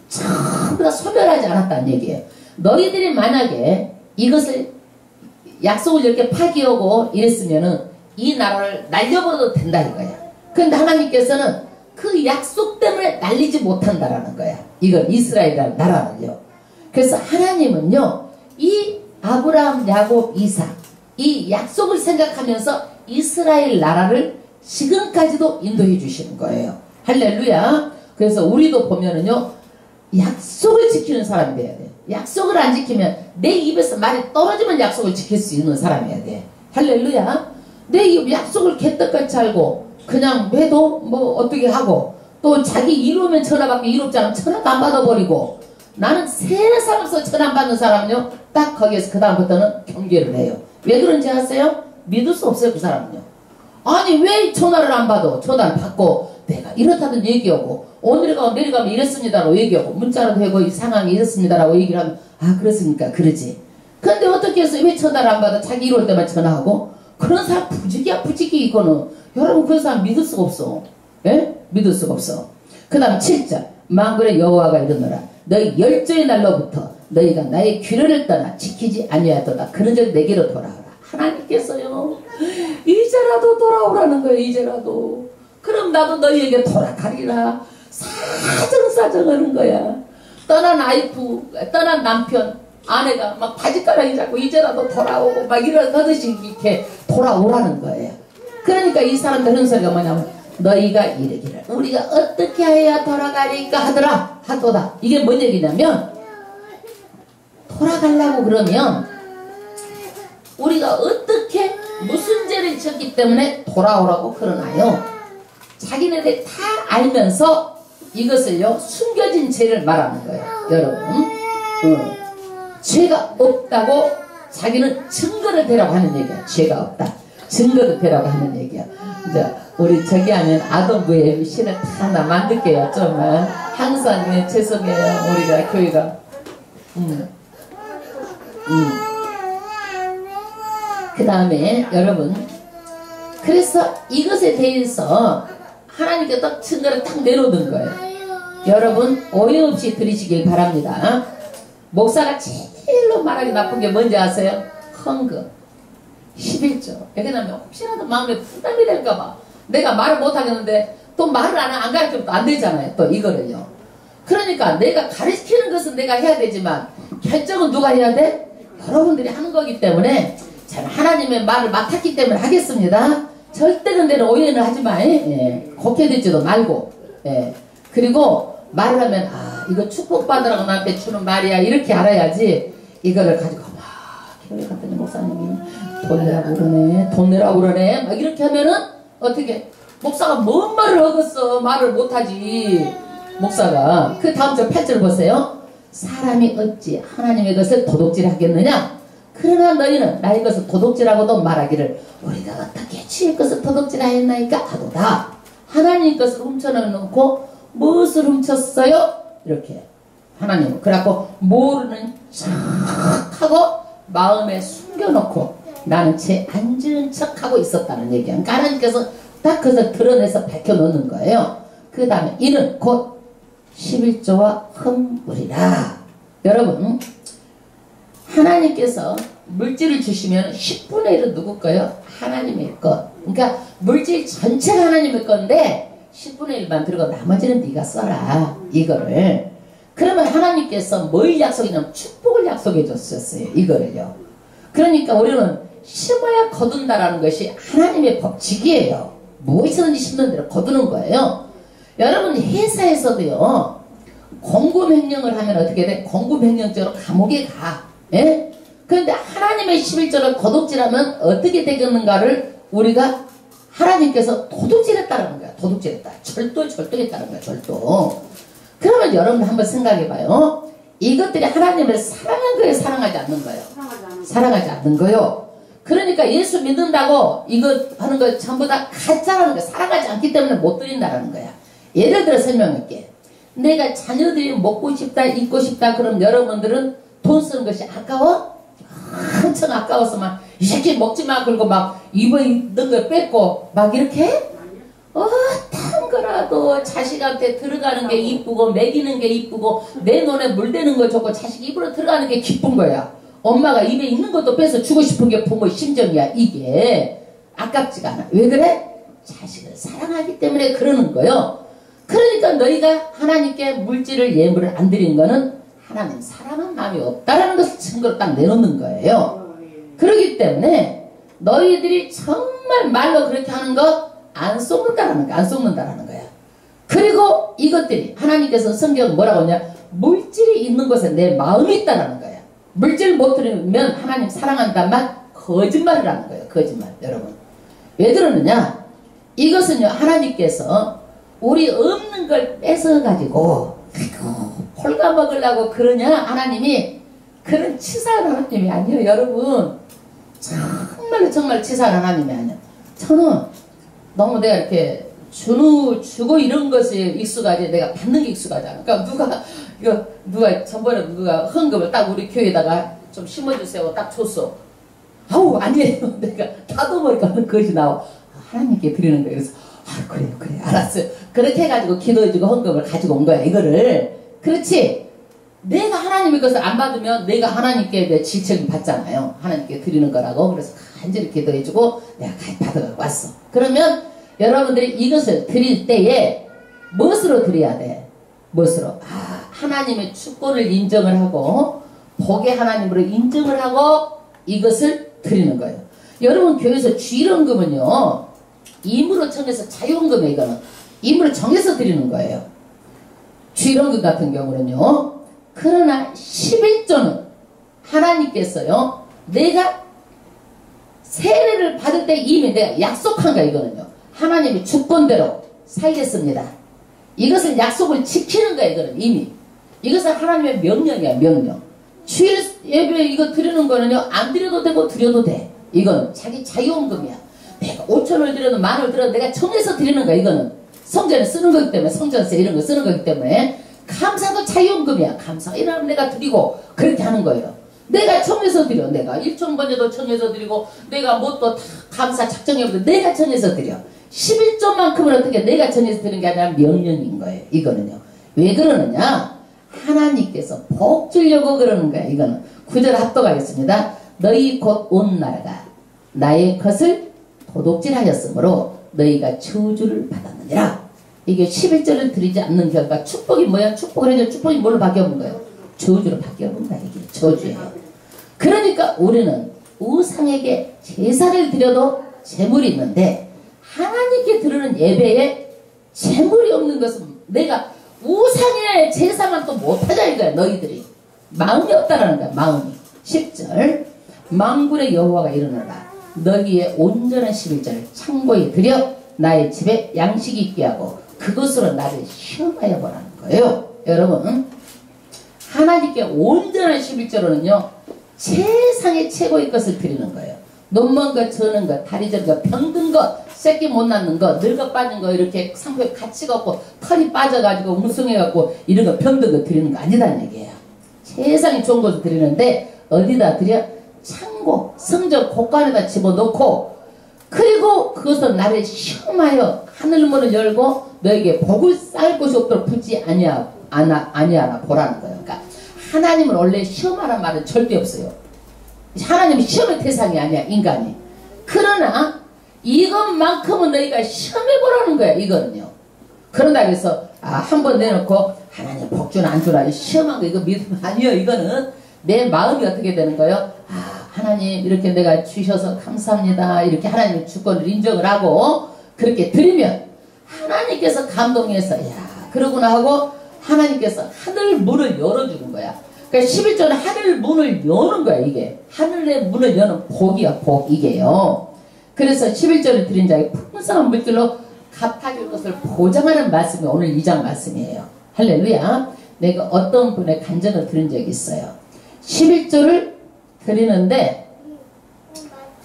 전부 다 소멸하지 않았다는 얘기예요. 너희들이 만약에 이것을 약속을 이렇게 파기하고 이랬으면은 이 나라를 날려버려도 된다 이거야. 그런데 하나님께서는 그 약속 때문에 날리지 못한다라는 거야. 이건 이스라엘이라는 나라는요. 그래서 하나님은요, 이 아브라함, 야곱, 이삭 이 약속을 생각하면서 이스라엘 나라를 지금까지도 인도해 주시는 거예요. 할렐루야. 그래서 우리도 보면은요, 약속을 지키는 사람이 돼야 돼. 약속을 안 지키면 내 입에서 말이 떨어지면 약속을 지킬 수 있는 사람이어야 돼. 할렐루야. 내 입 약속을 개떡같이 알고 그냥 해도 뭐 어떻게 하고, 또 자기 이루면 전화 받고 이롭지 않으면 전화도 안 받아버리고, 나는 세상에서 전화 안 받는 사람은요, 딱 거기에서 그 다음부터는 경계를 해요. 왜 그런지 아세요? 믿을 수 없어요, 그 사람은요. 아니 왜 전화를 안 받아? 전화를 받고 내가 이렇다든 얘기하고, 오늘 가고 내일 가면 이랬습니다라고 얘기하고, 문자로 되고 이 상황이 이렇습니다라고 얘기를 하면, 아 그렇습니까? 그러지. 근데 어떻게 해서 왜 전화를 안 받아? 자기 이럴 때만 전화하고. 그런 사람 부지기야 부지기. 이거는 여러분, 그런 사람 믿을 수가 없어. 예? 믿을 수가 없어. 그 다음 7절, 만군의 여호와가 이르노라, 너희 열조의 날로부터 너희가 나의 규례를 떠나 지키지 아니하였도다. 그런즉 내게로 돌아오라. 하나님께서요, 이제라도 돌아오라는 거예요. 이제라도. 그럼 나도 너희에게 돌아가리라. 사정사정하는 거야. 떠난 와이프, 떠난 남편, 아내가 막 바지가랑이 잡고 이제라도 돌아오고 막 이러듯이 이렇게 돌아오라는 거예요. 그러니까 이 사람들 은 소리가 뭐냐면, 너희가 이르기를 우리가 어떻게 해야 돌아가리까 하더라 하도다. 이게 뭔 얘기냐면, 돌아가려고 그러면 우리가 어떻게 무슨 죄를 지었기 때문에 돌아오라고 그러나요? 자기네들 다 알면서 이것을요, 숨겨진 죄를 말하는 거예요. 여러분, 죄가 없다고 자기는 증거를 대라고 하는 얘기야. 죄가 없다, 증거를 대라고 하는 얘기야. 이제 우리 저기 하면 아동부의 신을 다 하나 만들게요. 좀만 항상. 네, 죄송해요. 우리가 교회가 그 다음에 여러분, 그래서 이것에 대해서 하나님께 딱 증거를 딱 내놓는 거예요. 여러분, 오해 없이 들으시길 바랍니다. 목사가 제일로 말하기 나쁜 게 뭔지 아세요? 헌금 11조. 여기 나면 혹시라도 마음에 부담이 될까봐 내가 말을 못하겠는데, 또 말을 안 가르치면 또 안 되잖아요. 또 이거를요. 그러니까 내가 가르치는 것은 내가 해야 되지만 결정은 누가 해야 돼? 여러분들이 하는 거기 때문에, 참 하나님의 말을 맡았기 때문에 하겠습니다. 절대로 내는 오해는 하지 마. 예. 곱게 듣지도 말고. 예. 그리고 말을 하면, 아 이거 축복받으라고 나한테 주는 말이야, 이렇게 알아야지. 이거를 가지고 막 교회 갔더니 목사님이 돈 내라고 그러네, 돈 내라고 그러네, 막 이렇게 하면은 어떻게, 목사가 뭔 말을 하겠어. 말을 못하지 목사가. 그 다음 절 8절 보세요. 사람이 어찌 하나님의 것을 도둑질 하겠느냐? 그러나 너희는 나의 것을 도둑질하고도 말하기를 우리가 어떻게 주의 것을 도둑질하였나이까 하도다. 하나님 것을 훔쳐놓고 무엇을 훔쳤어요? 이렇게 하나님, 그래갖고 모르는 척하고 마음에 숨겨놓고 나는 제 앉은 척하고 있었다는 얘기야. 그러니까 하나님께서 딱 그것을 드러내서 밝혀놓는 거예요. 그 다음에 이는 곧 11조와 헌물이라. 여러분, 하나님께서 물질을 주시면 10분의 1은 누구 거예요? 하나님의 것. 그러니까 물질 전체가 하나님의 건데 10분의 1만 들고 나머지는 네가 써라, 이거를. 그러면 하나님께서 뭘 약속이냐면 축복을 약속해 줬었어요, 이거를요. 그러니까 우리는 심어야 거둔다라는 것이 하나님의 법칙이에요. 무엇이든지 심는 대로 거두는 거예요. 여러분, 회사에서도요, 공급횡령을 하면 어떻게 돼? 공급횡령죄로 감옥에 가. 예? 그런데 하나님의 11조를 도둑질하면 어떻게 되겠는가를 우리가, 하나님께서 도둑질했다는 거야. 도둑질했다. 절도했다는 거야. 절도. 그러면 여러분 한번 생각해봐요. 이것들이 하나님을 사랑한 거예요? 사랑하지 않는 거예요? 사랑하지 않는 거예요. 그러니까 예수 믿는다고 이거 하는 거 전부 다 가짜라는 거야. 사랑하지 않기 때문에 못 드린다는 거야. 예를 들어 설명할게. 내가 자녀들이 먹고 싶다, 입고 싶다, 그럼 여러분들은 돈 쓰는 것이 아까워? 엄청 아까워서 막 이 새끼 먹지 마, 그리고 막 입에 있는 거 뺏고 막 이렇게? 어떤 거라도 자식한테 들어가는 게 이쁘고 먹이는 게 이쁘고 내 눈에 물대는 거 좋고 자식 입으로 들어가는 게 기쁜 거야. 엄마가 입에 있는 것도 뺏어 주고 싶은 게 부모 심정이야. 이게 아깝지가 않아. 왜 그래? 자식을 사랑하기 때문에 그러는 거요. 그러니까 너희가 하나님께 물질을 예물을 안 드린 거는 하나님 사랑하는 마음이 없다라는 것을 증거로 딱 내놓는 거예요. 그렇기 때문에 너희들이 정말 말로 그렇게 하는 것 안 속는다라는 거야. 안 속는다라는 거야. 그리고 이것들이 하나님께서 성경은 뭐라고 하냐, 물질이 있는 곳에 내 마음이 있다라는 거야. 물질 못 들으면 하나님 사랑한다는 말 거짓말이라는 거예요. 거짓말. 여러분 왜 그러느냐, 이것은요 하나님께서 우리 없는 걸 뺏어가지고 홀가 먹으려고 그러냐, 하나님이 그런 치사한 하나님이 아니에요. 여러분 정말로 정말 치사한 하나님이 아니에요. 저는 너무 내가 이렇게 주고 이런 것에 익숙하지, 내가 받는 게 익숙하잖아. 그러니까 누가 전번에 누가 헌금을 딱 우리 교회에다가 좀 심어주세요 딱 줬어. 아우 아니에요. 내가 다도보니까 그것이 나와. 하나님께 드리는 거예요. 그래서 그래 알았어요. 그렇게 해가지고 기도해주고 헌금을 가지고 온 거야 이거를. 그렇지, 내가 하나님의 것을 안 받으면 내가 하나님께 내 질책을 받잖아요. 하나님께 드리는 거라고. 그래서 간절히 기도해주고 내가 받아가고 왔어. 그러면 여러분들이 이것을 드릴 때에 무엇으로 드려야 돼? 무엇으로? 하나님의 주권을 인정을 하고 복의 하나님으로 인정을 하고 이것을 드리는 거예요. 여러분 교회에서 주일헌금은요 임으로 정해서 자유헌금에, 이거는 임으로 정해서 드리는 거예요. 주일헌금 같은 경우는요. 그러나 11조는 하나님께서요 내가 세례를 받을 때 이미 내가 약속한 거야. 이거는요 하나님의 주권대로 살겠습니다. 이것은 약속을 지키는 거야. 이거는 이미 이것은 하나님의 명령이야. 명령. 주일 예배 이거 드리는 거는요 안 드려도 되고 드려도 돼. 이거는 자기 자유헌금이야. 내가 5,000원을 드려도 10,000원을 드려도 내가 정해서 드리는 거야. 이거는 성전에 쓰는 거기 때문에, 성전세 이런 거 쓰는 거기 때문에. 감사도 자유헌금이야. 감사 이러면 내가 드리고 그렇게 하는 거예요. 내가 정해서 드려. 내가 1,000번에도 정해서 드리고, 내가 뭐 또 감사 작정해도 내가 정해서 드려. 11조만큼은 어떻게 내가 정해서 드리는 게 아니라 명령인 거예요. 이거는요 왜 그러느냐, 하나님께서 복 주려고 그러는 거야. 이거는 9절 합독하겠습니다. 너희 곧 온 나라가 나의 것을 도둑질하였으므로 너희가 저주를 받았느니라. 이게 11절을 드리지 않는 결과 축복이 뭐야? 축복을 해줘. 축복이 뭘로 바뀌어본 거예요? 저주로 바뀌어본 거야. 이게 저주예요. 그러니까 우리는 우상에게 제사를 드려도 재물이 있는데 하나님께 드리는 예배에 재물이 없는 것은 내가 우상의 제사만 또 못하자 이거야. 너희들이 마음이 없다라는 거야. 마음이. 10절 만군의 여호와가 이르노라 너희의 온전한 11절을 창고에 들여 나의 집에 양식이 있게 하고 그것으로 나를 시험하여 보라는 거예요. 여러분 하나님께 온전한 11절로는요 세상의 최고의 것을 드리는 거예요. 눈먼 것, 저는 것, 다리 저는 것, 병든 것, 새끼 못 낳는 것, 늙어 빠진 거, 이렇게 상표에 가치가 없고 털이 빠져가지고 웅성해갖고 이런 거 병든 거 드리는 거 아니다는 얘기예요. 세상에 좋은 것을 드리는데 어디다 드려? 창고, 성전 곳간에다 집어넣고, 그리고 그것을 나를 시험하여 하늘문을 열고 너에게 복을 쌓을 곳이 없도록 붙지 아니하라 보라는 거예요. 그러니까 하나님은 원래 시험하라는 말은 절대 없어요. 하나님은 시험의 대상이 아니야, 인간이. 그러나 이것만큼은 너희가 시험해보라는 거야. 이거는요. 그런다 해서 한번 내놓고 하나님 복주나 안 주나 시험한 거 이거 믿으면 아니요. 이거는 내 마음이 어떻게 되는 거예요? 하나님 이렇게 내가 주셔서 감사합니다. 이렇게 하나님의 주권을 인정을 하고 그렇게 드리면 하나님께서 감동해서 야 그러구나 하고 하나님께서 하늘 문을 열어주는 거야. 그러니까 11조는 하늘 문을 여는 거야. 이게 하늘의 문을 여는 복이야. 복 이게요. 그래서 11조를 드린 자에게 풍성한 물질로 갚아줄 것을 보장하는 말씀이 오늘 2장 말씀이에요. 할렐루야. 내가 어떤 분의 간증을 들은 적이 있어요. 11조를 드리는데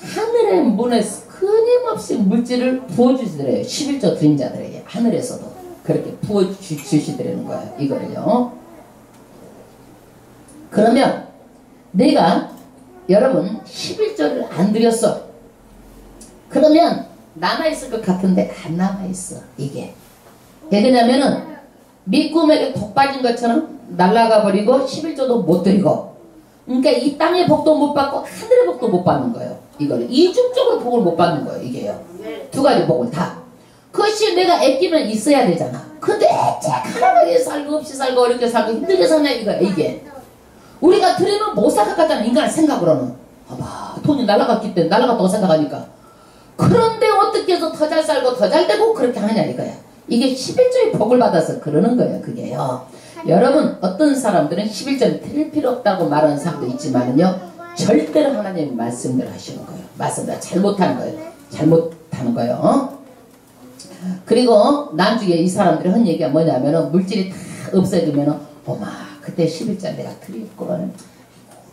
하늘의 문에서 끊임없이 물질을 부어주시더래요. 11조 드린 자들에게 하늘에서도 그렇게 부어주시더라는 거예요. 이거를요. 그러면 내가 여러분 11조를 안 드렸어. 그러면 남아있을 것 같은데 안 남아있어. 이게 왜 그러냐면은 미꿈에게 독 빠진 것처럼 날아가 버리고 11조도 못 드리고, 그러니까 이 땅의 복도 못 받고 하늘의 복도 못 받는 거예요. 이거를 이중적으로 복을 못 받는 거예요. 이게요. 두 가지 복을 다. 그것이 내가 아끼면 있어야 되잖아. 근데 가난하게 살고 없이 살고 어렵게 살고 힘들게 사냐 이거야. 이게 우리가 드리면 못 살 것 같다는 인간의 생각으로는. 봐봐, 돈이 날아갔기 때문에 날아갔다고 생각하니까. 그런데 어떻게 해서 더 잘 살고 더 잘 되고 그렇게 하냐 이거야. 이게 11조의 복을 받아서 그러는 거예요. 그게요. 여러분, 어떤 사람들은 11조를 드릴 필요 없다고 말하는 사람도 있지만요, 절대로 하나님의 말씀대로 하시는 거예요. 말씀대로 잘못하는 거예요. 잘못하는 거예요. 그리고 나중에 이 사람들이 한 얘기가 뭐냐면은, 물질이 다 없어지면은, 어마 그때 11조 내가 드릴 거는,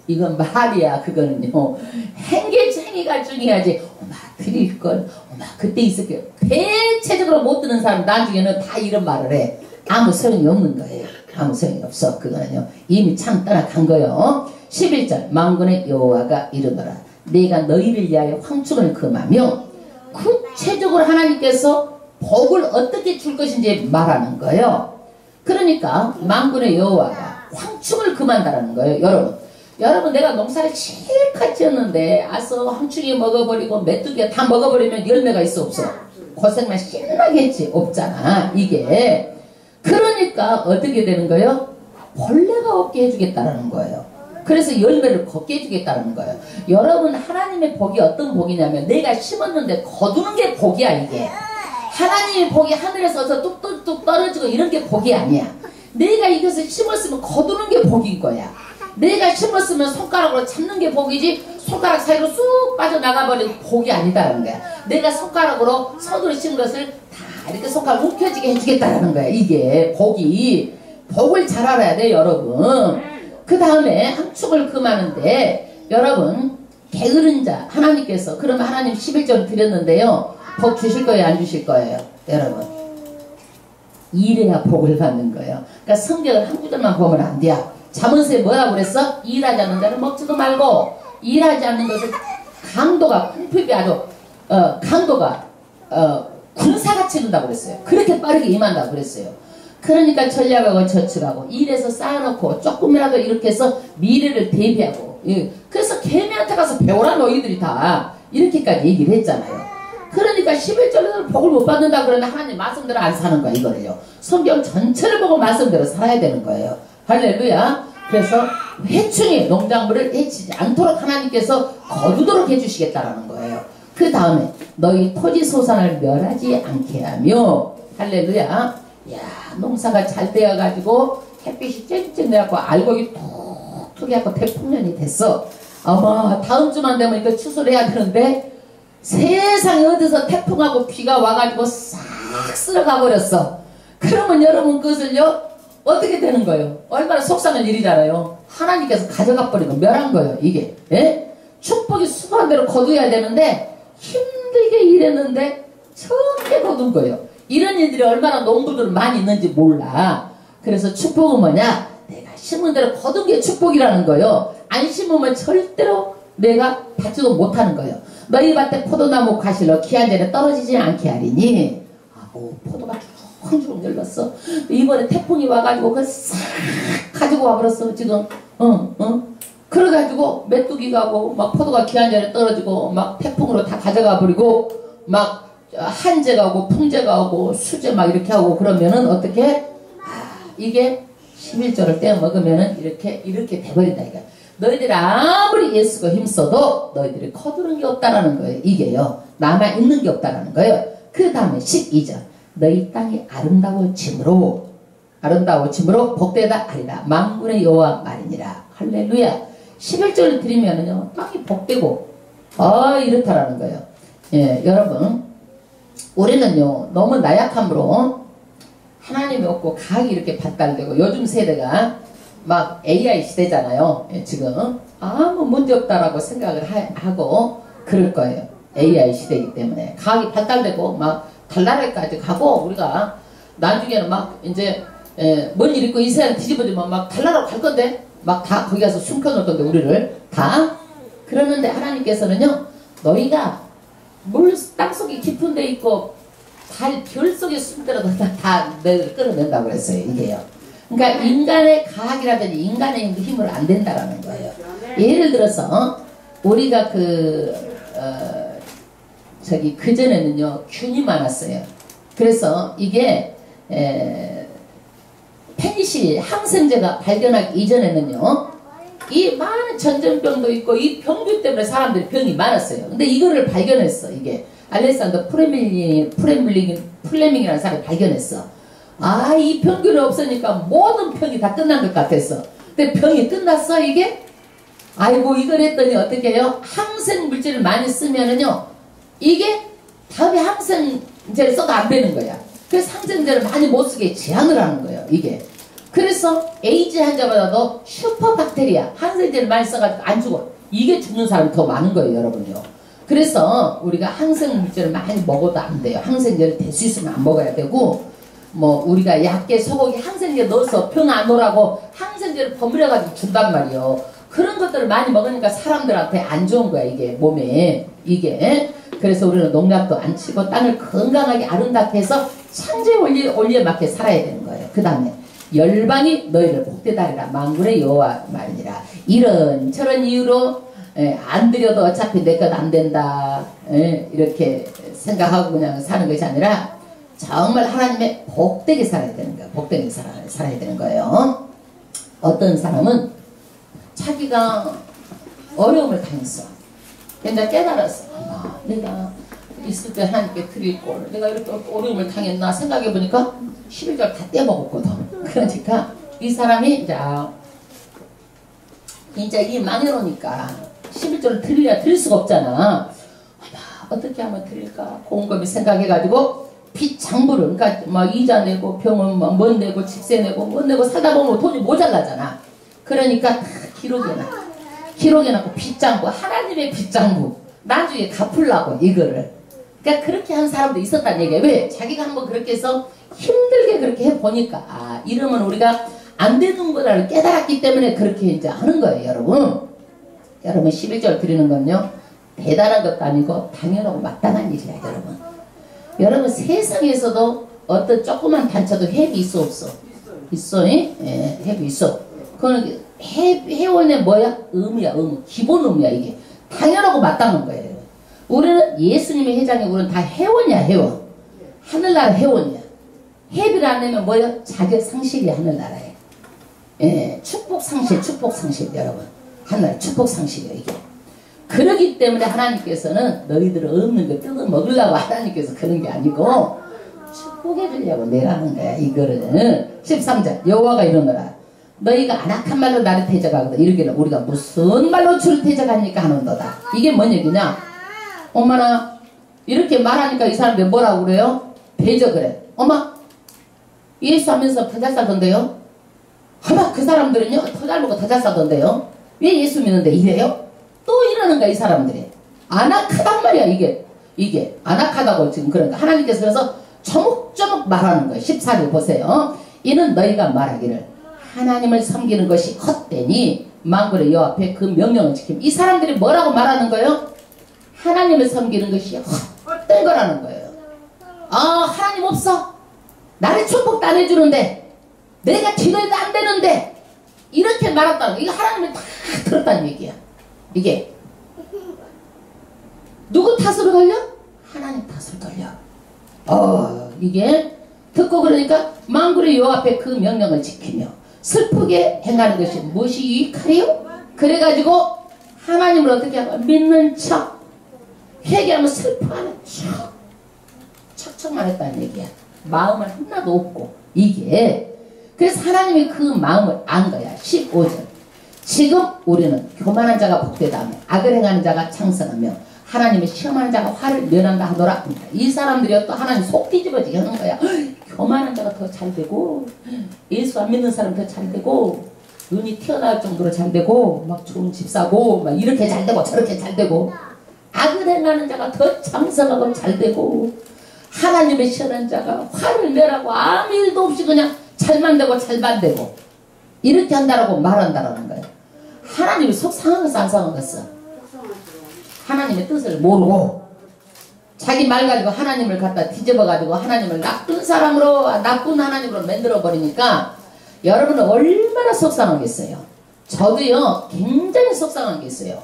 이건 말이야. 그거는요, 행계쟁이가 중요하지. 어마 드릴 건, 어마 그때 있을게요. 대체적으로 못 듣는 사람 나중에는 다 이런 말을 해. 아무 소용이 없는 거예요. 아무 소용이 없어. 그거는요, 이미 참 떠나간 거예요. 11절, 만군의 여호와가 이르노라. 내가 너희를 위하여 황충을 금하며, 구체적으로 하나님께서 복을 어떻게 줄 것인지 말하는 거예요. 그러니까 만군의 여호와가 황충을 금한다는 거예요. 여러분, 내가 농사를 실컷 지었는데 아서 황충이 먹어버리고 메뚜기가 다 먹어버리면 열매가 있어 없어? 고생만 신나게 했지. 없잖아 이게. 그러니까 어떻게 되는 거예요? 벌레가 없게 해주겠다는 거예요. 그래서 열매를 걷게 해주겠다는 거예요. 여러분, 하나님의 복이 어떤 복이냐면, 내가 심었는데 거두는 게 복이야. 이게 하나님의 복이 하늘에서 저 뚝뚝뚝 떨어지고 이런 게 복이 아니야. 내가 이것을 심었으면 거두는 게 복인 거야. 내가 심었으면 손가락으로 잡는 게 복이지, 손가락 사이로 쑥 빠져나가버린 복이 아니다라는 거야. 내가 손가락으로 손으로 심은 것을 다 이렇게 손가락 움켜쥐게 해주겠다라는 거야. 이게 복을 잘 알아야 돼, 여러분. 그 다음에 황충을 금하는데, 여러분, 게으른 자 하나님께서, 그러면 하나님 11조를 드렸는데요, 복 주실 거예요, 안 주실 거예요? 여러분, 일해야 복을 받는 거예요. 그러니까 성경을 한 구절만 보면 안 돼요. 잠언서에 뭐라고 그랬어? 일하지 않는 자는 먹지도 말고, 일하지 않는 것을 강도가, 궁핍이 아주 강도가 군사같이 이룬다고 그랬어요. 그렇게 빠르게 임한다고 그랬어요. 그러니까 전략하고 저축하고 일해서 쌓아놓고 조금이라도 이렇게 해서 미래를 대비하고, 그래서 개미한테 가서 배우라 너희들이 다 이렇게까지 얘기를 했잖아요. 그러니까 11절에서 복을 못 받는다 그러는데 하나님 말씀대로 안 사는 거야. 이거를요, 성경 전체를 보고 말씀대로 살아야 되는 거예요. 할렐루야. 그래서 해충이 농작물을 해치지 않도록 하나님께서 거두도록 해주시겠다라는 거예요. 그 다음에 너희 토지 소산을 멸하지 않게 하며, 할렐루야. 야, 농사가 잘 되어가지고 햇빛이 쨍쨍 내갖고 알곡이 툭툭 해갖고 태풍년이 됐어. 어머, 다음 주만 되면 이거 추수를 해야 되는데 세상에 어디서 태풍하고 비가 와가지고 싹 쓸어가 버렸어. 그러면 여러분 그것을요, 어떻게 되는 거예요? 얼마나 속상한 일이잖아요. 하나님께서 가져가 버리고 멸한 거예요. 이게, 예? 축복이 수고한 대로 거두어야 되는데 힘들게 일했는데 처음에 거둔 거예요. 이런 일들이 얼마나 농부들은 많이 있는지 몰라. 그래서 축복은 뭐냐? 내가 심은 대로 거둔 게 축복이라는 거예요. 안 심으면 절대로 내가 받지도 못하는 거예요. 너희 밭에 포도나무 가실러 기한 전에 떨어지지 않게 하리니. 아고, 포도가 쭉 열렸어. 이번에 태풍이 와가지고 그걸 싹 가지고 와버렸어 지금. 그래가지고 메뚜기가 하고 막 포도가 기한 전에 떨어지고 막 태풍으로 다 가져가 버리고 막 한재가 오고 풍재가 오고 수재 막 이렇게 하고 그러면은 어떻게? 이게 11조를 떼어 먹으면은 이렇게 돼버린다 이거. 너희들이 아무리 예수가 힘써도 너희들이 거두는 게 없다라는 거예요. 이게요, 남아 있는 게 없다라는 거예요. 그 다음에 12절, 너희 땅이 아름다워짐으로 복되다 하리라. 만군의 여호와 말이니라. 할렐루야. 11절을 드리면은요, 땅이 복되고 이렇다라는 거예요. 예, 여러분, 우리는요 너무 나약함으로 하나님이 없고 과학이 이렇게 발달되고, 요즘 세대가 막 AI 시대잖아요. 예, 지금 아무 문제 없다라고 생각을 하고 그럴 거예요. AI 시대이기 때문에 과학이 발달되고 막 달나라까지 가고, 우리가 나중에는 막 이제 뭔 일 있고 이 세상 뒤집어지면 막 달나라로 갈 건데 막 다 거기 가서 숨겨놓을 건데 우리를 다. 그러는데 하나님께서는요, 너희가 땅속이 깊은 데 있고 별 속에 숨더라도 다 너희를 끌어낸다고 그랬어요. 이게요, 그러니까 인간의 과학이라든지 인간의 힘으로 안 된다라는 거예요. 예를 들어서 우리가 그전에는요 균이 많았어요. 그래서 이게 페니실린 항생제가 발견하기 이전에는요 이 많은 전염병도 있고 이 병균 때문에 사람들이 병이 많았어요. 근데 이거를 발견했어. 이게 알렉산더 플레밍이라는 사람이 발견했어. 아, 이 병균이 없으니까 모든 병이 다 끝난 것 같았어. 근데 병이 끝났어 이게? 아이고 이걸 했더니 어떻게 해요? 항생 물질을 많이 쓰면은요 이게 다음에 항생제를 써도 안 되는 거야. 그래서 항생제를 많이 못 쓰게 제한을 하는 거예요 이게. 그래서 에이즈 환자보다도 슈퍼박테리아 항생제를 많이 써가지고 안 죽어. 이게 죽는 사람이 더 많은 거예요 여러분요. 그래서 우리가 항생 물질을 많이 먹어도 안 돼요. 항생제를 될 수 있으면 안 먹어야 되고, 뭐 우리가 약계 소고기 항생제 넣어서 병 안 오라고 항생제를 버무려가지고 준단 말이에요. 그런 것들을 많이 먹으니까 사람들한테 안 좋은 거야 이게 몸에 이게. 그래서 우리는 농약도 안 치고 땅을 건강하게 아름답게 해서 창조의 원리에 맞게 살아야 되는 거예요. 그 다음에 열방이 너희를 복되다리라 만군의 여호와 말이니라. 이런 저런 이유로 안 드려도 어차피 내 것 안 된다 이렇게 생각하고 그냥 사는 것이 아니라 정말 하나님의 복되게 살아야 되는 거예요. 복되게 살아야 되는 거예요. 어떤 사람은 자기가 어려움을 당했어. 근데 깨달았어. 아, 내가 있을 때 하나님께 드릴 걸 내가 이렇게 어려움을 당했나 생각해보니까 11절 다 떼먹었거든. 그러니까 이 사람이 이제 이 망해놓으니까 11절을 드릴 수가 없잖아. 어떻게 하면 드릴까 곰곰이 생각해가지고 빚장부를 그러니까 막 이자 내고 병원 뭐 내고 집세 내고 뭐 내고 살다 보면 돈이 모자라잖아. 그러니까 다 기록에 놨고 빚장부 하나님의 빚장부 나중에 갚으려고 이거를. 그러니까 그렇게 한 사람도 있었다는 얘기야. 왜? 자기가 한번 그렇게 해서 힘들게 그렇게 해보니까 이러면 우리가 안 되는 거를 깨달았기 때문에 그렇게 이제 하는 거예요 여러분. 여러분 11절 드리는 건요 대단한 것도 아니고 당연하고 마땅한 일이야 여러분. 여러분 세상에서도 어떤 조그만 단체도 햅이 있어 없어? 있어. 예, 햅이 있어. 그건 회원의 뭐야? 의무야 의무. 기본 의무야 이게. 당연하고 마땅한 거예요. 우리는 예수님의 회장이 우리는 다 회원이야 회원. 하늘나라 회원이야. 햅을 안 내면 뭐야? 자격 상실이 하늘나라에. 예, 축복 상실 여러분. 하늘 축복 상실이야 이게. 그러기 때문에 하나님께서는 너희들은 없는 거 뜯어 먹으려고 하나님께서 그런 게 아니고 축복해 주려고 내라는 거야 이거를. 13절 여호와가 이러노라 너희가 안악한 말로 나를 대적하거든 이르기를 우리가 무슨 말로 주를 대적하니까 하는도다. 이게 뭔 얘기냐? 엄마나 이렇게 말하니까 이 사람들 뭐라고 그래요? 대적을 해. 엄마 예수 하면서 더 잘 사던데요? 아마 그 사람들은요 더 잘 먹고 더 잘 사던데요? 왜 예수 믿는데 이래요? 또 이러는 거야 이 사람들이. 안악하단 말이야 이게 안악하다고 지금. 그러니까 하나님께서 그래서 조목조목 말하는 거예요. 14절 보세요. 이는 너희가 말하기를 하나님을 섬기는 것이 헛되니 만군의 여호와 앞에 그 명령을 지킴. 이 사람들이 뭐라고 말하는 거예요? 하나님을 섬기는 것이 헛된 거라는 거예요. 아 하나님 없어? 나를 축복도 안 해주는데 내가 기도해도 안 되는데 이렇게 말했다는 거. 이거 하나님을 다 들었다는 얘기야. 이게 누구 탓으로 돌려? 하나님 탓으로 돌려. 이게 듣고 그러니까 만군의 여호와 앞에 그 명령을 지키며 슬프게 행하는 것이 무엇이 유익하리요? 그래가지고 하나님을 어떻게 하면 믿는 척 회개하면 슬퍼하는 척 척척만 했다는 얘기야. 마음은 하나도 없고 이게. 그래서 하나님이 그 마음을 안 거야. 15절 지금 우리는 교만한 자가 복되다며 악을 행하는 자가 창성하며 하나님의 시험하는 자가 화를 면한다 하더라. 이 사람들이 또 하나님 속 뒤집어지게 하는 거야. 교만한 자가 더 잘되고 예수 안 믿는 사람 더 잘되고 눈이 튀어나올 정도로 잘되고 막 좋은 집 사고 막 이렇게 잘되고 저렇게 잘되고 악을 행하는 자가 더 창성하고 잘되고 하나님의 시험하는 자가 화를 내라고 아무 일도 없이 그냥 잘만 되고 잘만 되고 이렇게 한다라고 말한다라는 거예요. 하나님이 속 상하겠어 안 상하겠어? 하나님의 뜻을 모르고 자기 말 가지고 하나님을 갖다 뒤집어 가지고 하나님을 나쁜 사람으로 나쁜 하나님으로 만들어 버리니까 여러분은 얼마나 속상하겠어요. 저도요 굉장히 속상한 게 있어요.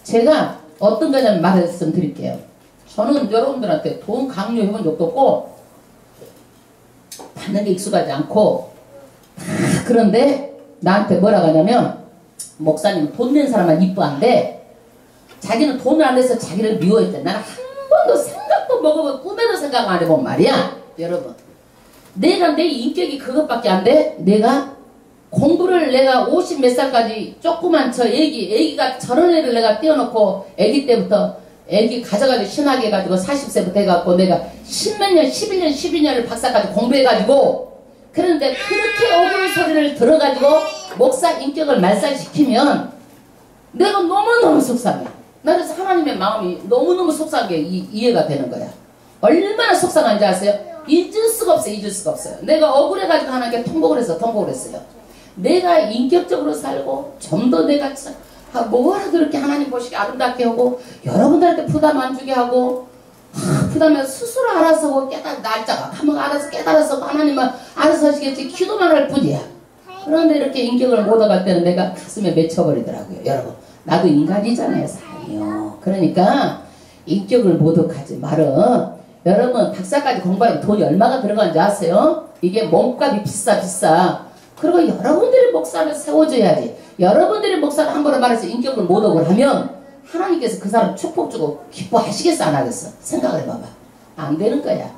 제가 어떤 거냐면 말씀드릴게요. 저는 여러분들한테 돈 강요해본 적도 없고 받는 게 익숙하지 않고 그런데 나한테 뭐라고 하냐면 목사님은 돈 낸 사람만 이뻐한데 자기는 돈을 안 내서 자기를 미워했대. 나는 한 번도 생각도 먹어본 꿈에도 생각 안 해본 말이야. 여러분, 내가 내 인격이 그것밖에 안 돼? 내가 공부를 내가 50 몇 살까지 조그만 저 애기가 저런 애를 내가 띄워놓고 애기 때부터 애기 가져가지고 신하게 해가지고 40세부터 해갖고 내가 10몇 년, 11년, 12년을 박사까지 공부해가지고 그런데 그렇게 억울한 소리를 들어가지고 목사 인격을 말살시키면 내가 너무너무 속상해. 나 그래서 하나님의 마음이 너무너무 속상하게 이해가 되는 거야. 얼마나 속상한지 아세요? 잊을 수가 없어요. 잊을 수가 없어요. 내가 억울해가지고 하나님께 통곡을 했어요. 내가 인격적으로 살고 좀 더 내가 뭐라도 이렇게 하나님 보시기 아름답게 하고 여러분들한테 부담 안 주게 하고 부담을 스스로 알아서 하고 날짜가 한번 알아서 깨달아서 하나님은 알아서 하시겠지 기도만 할 뿐이야. 그런데 이렇게 인격을 못 얻어갈 때는 내가 가슴에 맺혀버리더라고요. 여러분, 나도 인간이잖아요. 사람이요. 그러니까 인격을 못 얻어가지 말어. 여러분, 박사까지 공부하면 돈이 얼마가 들어가는지 아세요? 이게 몸값이 비싸. 그리고 여러분들이 목사를 세워줘야지. 여러분들이 목사를 함부로 말해서 인격을 못 얻으려 하면 하나님께서 그 사람 축복 주고 기뻐하시겠어 안 하겠어? 생각을 해봐봐. 안 되는 거야.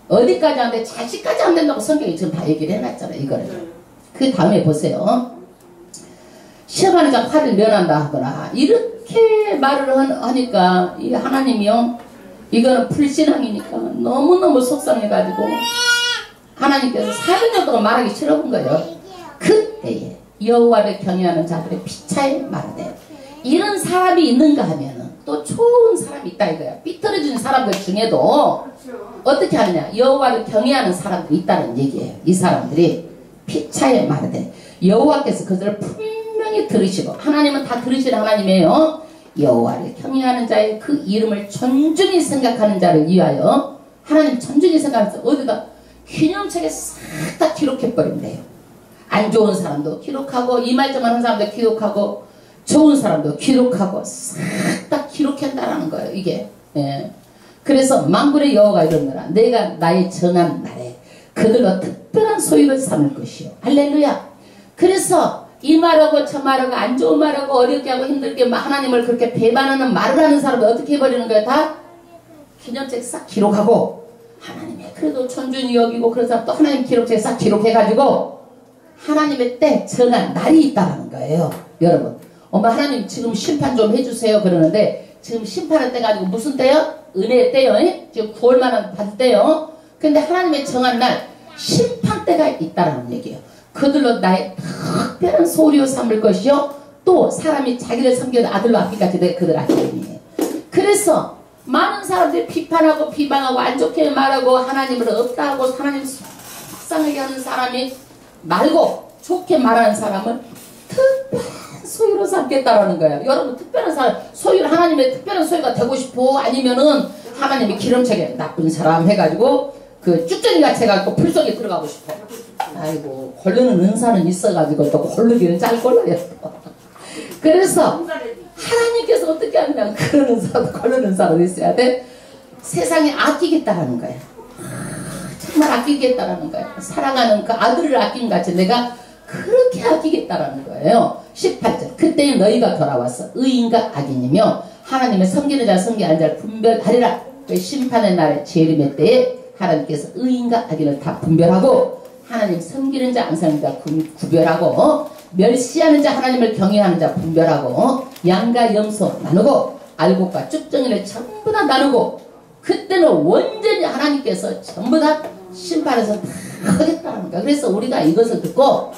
어디까지 안 돼? 자식까지 안 된다고 성경이 지금 다 얘기를 해놨잖아. 이거를. 그 다음에 보세요. 시험하는 자 화를 면한다 하더라. 이렇게 말을 하니까 이 하나님이요, 이거는 불신앙이니까 너무너무 속상해가지고 하나님께서 400년 동안 말하기 싫어본 거예요. 그때에 여호와를 경외하는 자들의 피차에 말하되 이런 사람이 있는가 하면은 또 좋은 사람이 있다 이거야. 삐뚤어진 사람들 중에도 어떻게 하느냐, 여호와를 경외하는 사람들이 있다는 얘기예요. 이 사람들이 피차에 말하되 여호와께서 그들을 분명히 들으시고, 하나님은 다 들으시는 하나님이에요. 여호와를 경외하는 자의 그 이름을 존중히 생각하는 자를 위하여 하나님 존중히 생각해서 어디다 기념책에 싹 다 기록해버린대요. 안 좋은 사람도 기록하고 이 말좀 하는 사람도 기록하고 좋은 사람도 기록하고 싹 다 기록한다라는 거예요. 이게. 예. 그래서 만군의 여호와가 이러느라 내가 나의 정한 날에 그들로 특별한 소유를 삼을 것이요. 할렐루야. 그래서 이 말하고 저 말하고 안 좋은 말하고 어렵게 하고 힘들게 하나님을 그렇게 배반하는 말을 하는 사람을 어떻게 해버리는 거야? 다 기념책 싹 기록하고 하나님의 그래도 존중히 여기고 그래서 또 하나님 기록책에 싹 기록해가지고 하나님의 때 정한 날이 있다는 거예요. 여러분, 엄마 하나님 지금 심판 좀 해주세요 그러는데 지금 심판의 때가 아니고 무슨 때요? 은혜의 때요. 지금 9월만 받을 때요. 근데 하나님의 정한 날 심판 때가 있다는 얘기예요. 그들로 나의 특별한 소리を삼을 것이요 또 사람이 자기를 섬기는 아들로 아끼같이 내 그들 아끼니에요. 그래서 많은 사람들이 비판하고 비방하고 안 좋게 말하고 하나님을 없다 하고 하나님 속상하게 하는 사람이 말고 좋게 말하는 사람을 특별한 소유로 삼겠다라는 거예요. 여러분, 특별한 사람, 소유를 하나님의 특별한 소유가 되고 싶어? 아니면은 하나님의 기름책에 나쁜 사람 해가지고 그 쭉정이같이 해가지고 풀 속에 들어가고 싶어? 아이고, 고르는 은사는 있어가지고 또 고르기는 잘 골라요. 그래서 하나님께서 어떻게 하느냐, 그런 은사도 고르는 은사도 있어야 돼. 세상에 아끼겠다라는 거야. 정말 아끼겠다라는 거야. 사랑하는 그 아들을 아낀 같이 내가 그렇게 아끼겠다라는 거예요. 18절 그때에 너희가 돌아와서 의인과 악인이며 하나님을 섬기는 자 섬기지 않는 자를 분별하리라. 그 심판의 날에 재림의 때에 하나님께서 의인과 악인을 다 분별하고 하나님 섬기는 자 안 섬기는 자 구별하고 멸시하는 자 하나님을 경외하는 자 분별하고 양과 염소 나누고 알곡과 쭉정이를 전부 다 나누고 그때는 완전히 하나님께서 전부 다 심판해서 다 하겠다는 거야. 그래서 우리가 이것을 듣고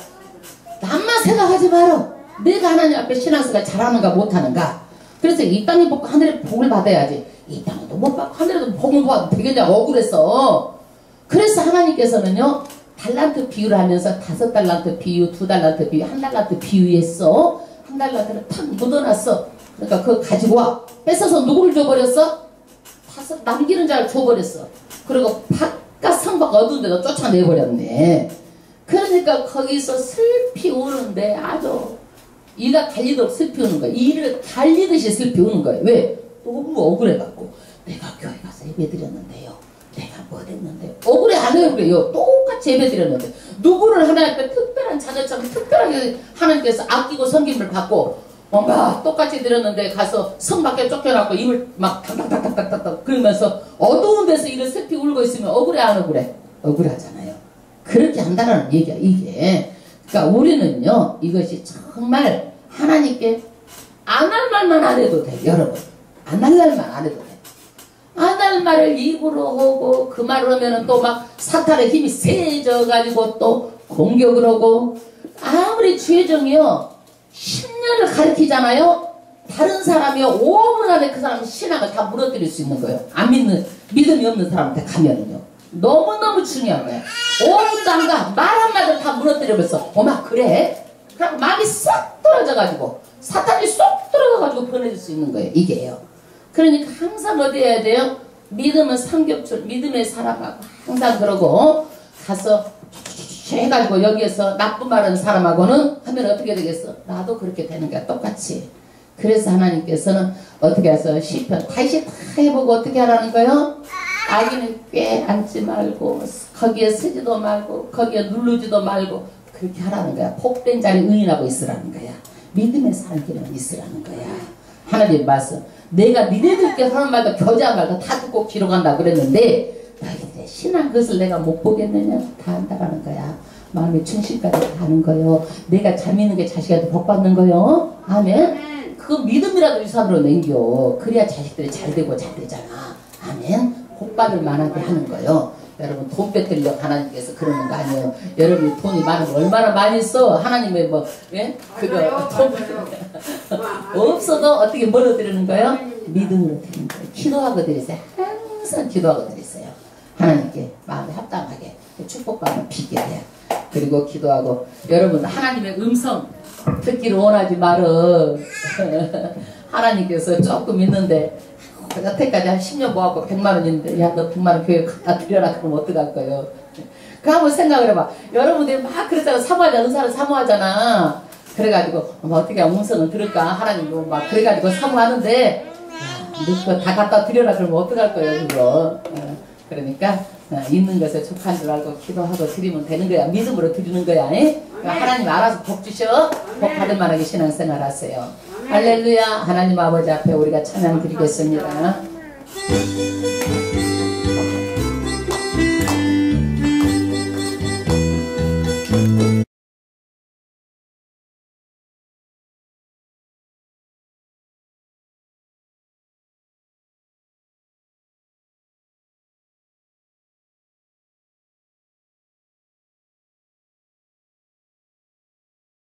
남만 생각하지 마라. 내가 하나님 앞에 신앙생활 잘하는가 못하는가. 그래서 이 땅에 복고 하늘에 복을 받아야지. 이 땅에도 못 받고 하늘에도 복을 받아도 되겠냐 억울해서. 그래서 하나님께서는요 달란트 비유를 하면서 5달란트 비유, 2달란트 비유, 1달란트 비유했어. 1달란트를 탁 묻어놨어. 그러니까 그거 가지고 와. 뺏어서 누구를 줘버렸어? 남기는 자를 줘버렸어. 그리고 바깥 성박 어두운 데도 쫓아내버렸네. 그러니까 거기서 슬피 우는데 아주 이가 달리도록 슬피 우는 거야. 이를 달리듯이 슬피 우는 거야. 왜? 너무 억울해갖고 내가 교회 가서 예배 드렸는데요. 내가 뭐 했는데요. 억울해 안 해요? 그래요. 똑같이 예배 드렸는데 누구를 하나님 앞에 특별한 자녀처럼 특별하게 하나님께서 아끼고 섬김을 받고 뭔가 똑같이 드렸는데 가서 성 밖에 쫓겨나고 입을 막 탁탁탁탁탁탁 그러면서 어두운 데서 이를 슬피 울고 있으면 억울해 안 억울해? 억울하잖아요. 그렇게 한다는 얘기야 이게. 그러니까 우리는요 이것이 정말 하나님께 안 할 말만 안 해도 돼 여러분. 안 할 말만 안 해도 돼. 안 할 말을 입으로 하고 그 말을 하면은 또 막 사탄의 힘이 세져가지고 또 공격을 하고 아무리 죄정이요 10년을 가르치잖아요. 다른 사람이요 5분 안에 그 사람 신앙을 다 무너뜨릴 수 있는 거예요. 안 믿는 믿음이 없는 사람한테 가면은요 너무너무 중요한 거예요. 5분도 안 가 말 한마디를 다 무너뜨리면서 어마 그래? 그럼 마음이 싹 떨어져가지고 사탄이 쏙 들어가가지고 변해질 수 있는 거예요. 이게요. 그러니까 항상 어디 해야 돼요? 믿음은 삼겹줄 믿음의 사람하고 항상 그러고 가서 해가지고 여기에서 나쁜 말하는 사람하고는 하면 어떻게 되겠어? 나도 그렇게 되는 거야 똑같이. 그래서 하나님께서는 어떻게 해서 시편 다시 다 해보고 어떻게 하라는 거예요? 악인은 꽤 앉지 말고 거기에 서지도 말고 거기에 누르지도 말고 그렇게 하라는 거야. 복된 자리 의인하고 있으라는 거야. 믿음의 사람끼리만 있으라는 거야. 하나님 말씀 내가 니네들께 하는 말도 교제한 말도 다 듣고 기록한다 그랬는데 너희들의 신앙 그것을 내가 못 보겠느냐? 다 한다라는 거야. 마음의 충실까지 다 하는 거요. 내가 잘 믿는 게 자식한테 복 받는 거요. 아멘. 그 믿음이라도 유산으로 남겨. 그래야 자식들이 잘 되고 잘 되잖아. 아멘. 복 받을 만하게 하는 거요. 여러분 돈 뺏으려고 하나님께서 그러는 거 아니에요. 여러분이 돈이 많으면 얼마나 많이 써. 하나님의 뭐 예? 그거 돈 없어도 어떻게 뭐로 드리는 거예요? 믿음으로 드리는 거예요. 기도하고 드리세요. 항상 기도하고 드리세요. 하나님께 마음에 합당하게 축복받는 비결이야. 그리고 기도하고 여러분 하나님의 음성 듣기를 원하지 말어. 하나님께서 조금 있는데 여태까지 한 10년 모아갖고 100만 원 있는데 야 너 100만 원 교회 갖다 드려라 그러면 어떡할 거예요? 그 한번 생각을 해봐. 여러분들이 막 그랬잖아. 사모하자 은사를 사모하잖아. 그래가지고 어떻게 음성은 들을까 하나님도 막 그래가지고 사모하는데 너 그거 다 갖다 드려라 그러면 어떡할 거예요 그거. 그러니까 있는 것에 족한 줄 알고 기도하고 드리면 되는 거야. 믿음으로 드리는 거야. 그러니까 하나님 알아서 복 주셔. 복 받을 만하게 신앙생활 하세요. 할렐루야. 하나님 아버지 앞에 우리가 찬양 드리겠습니다.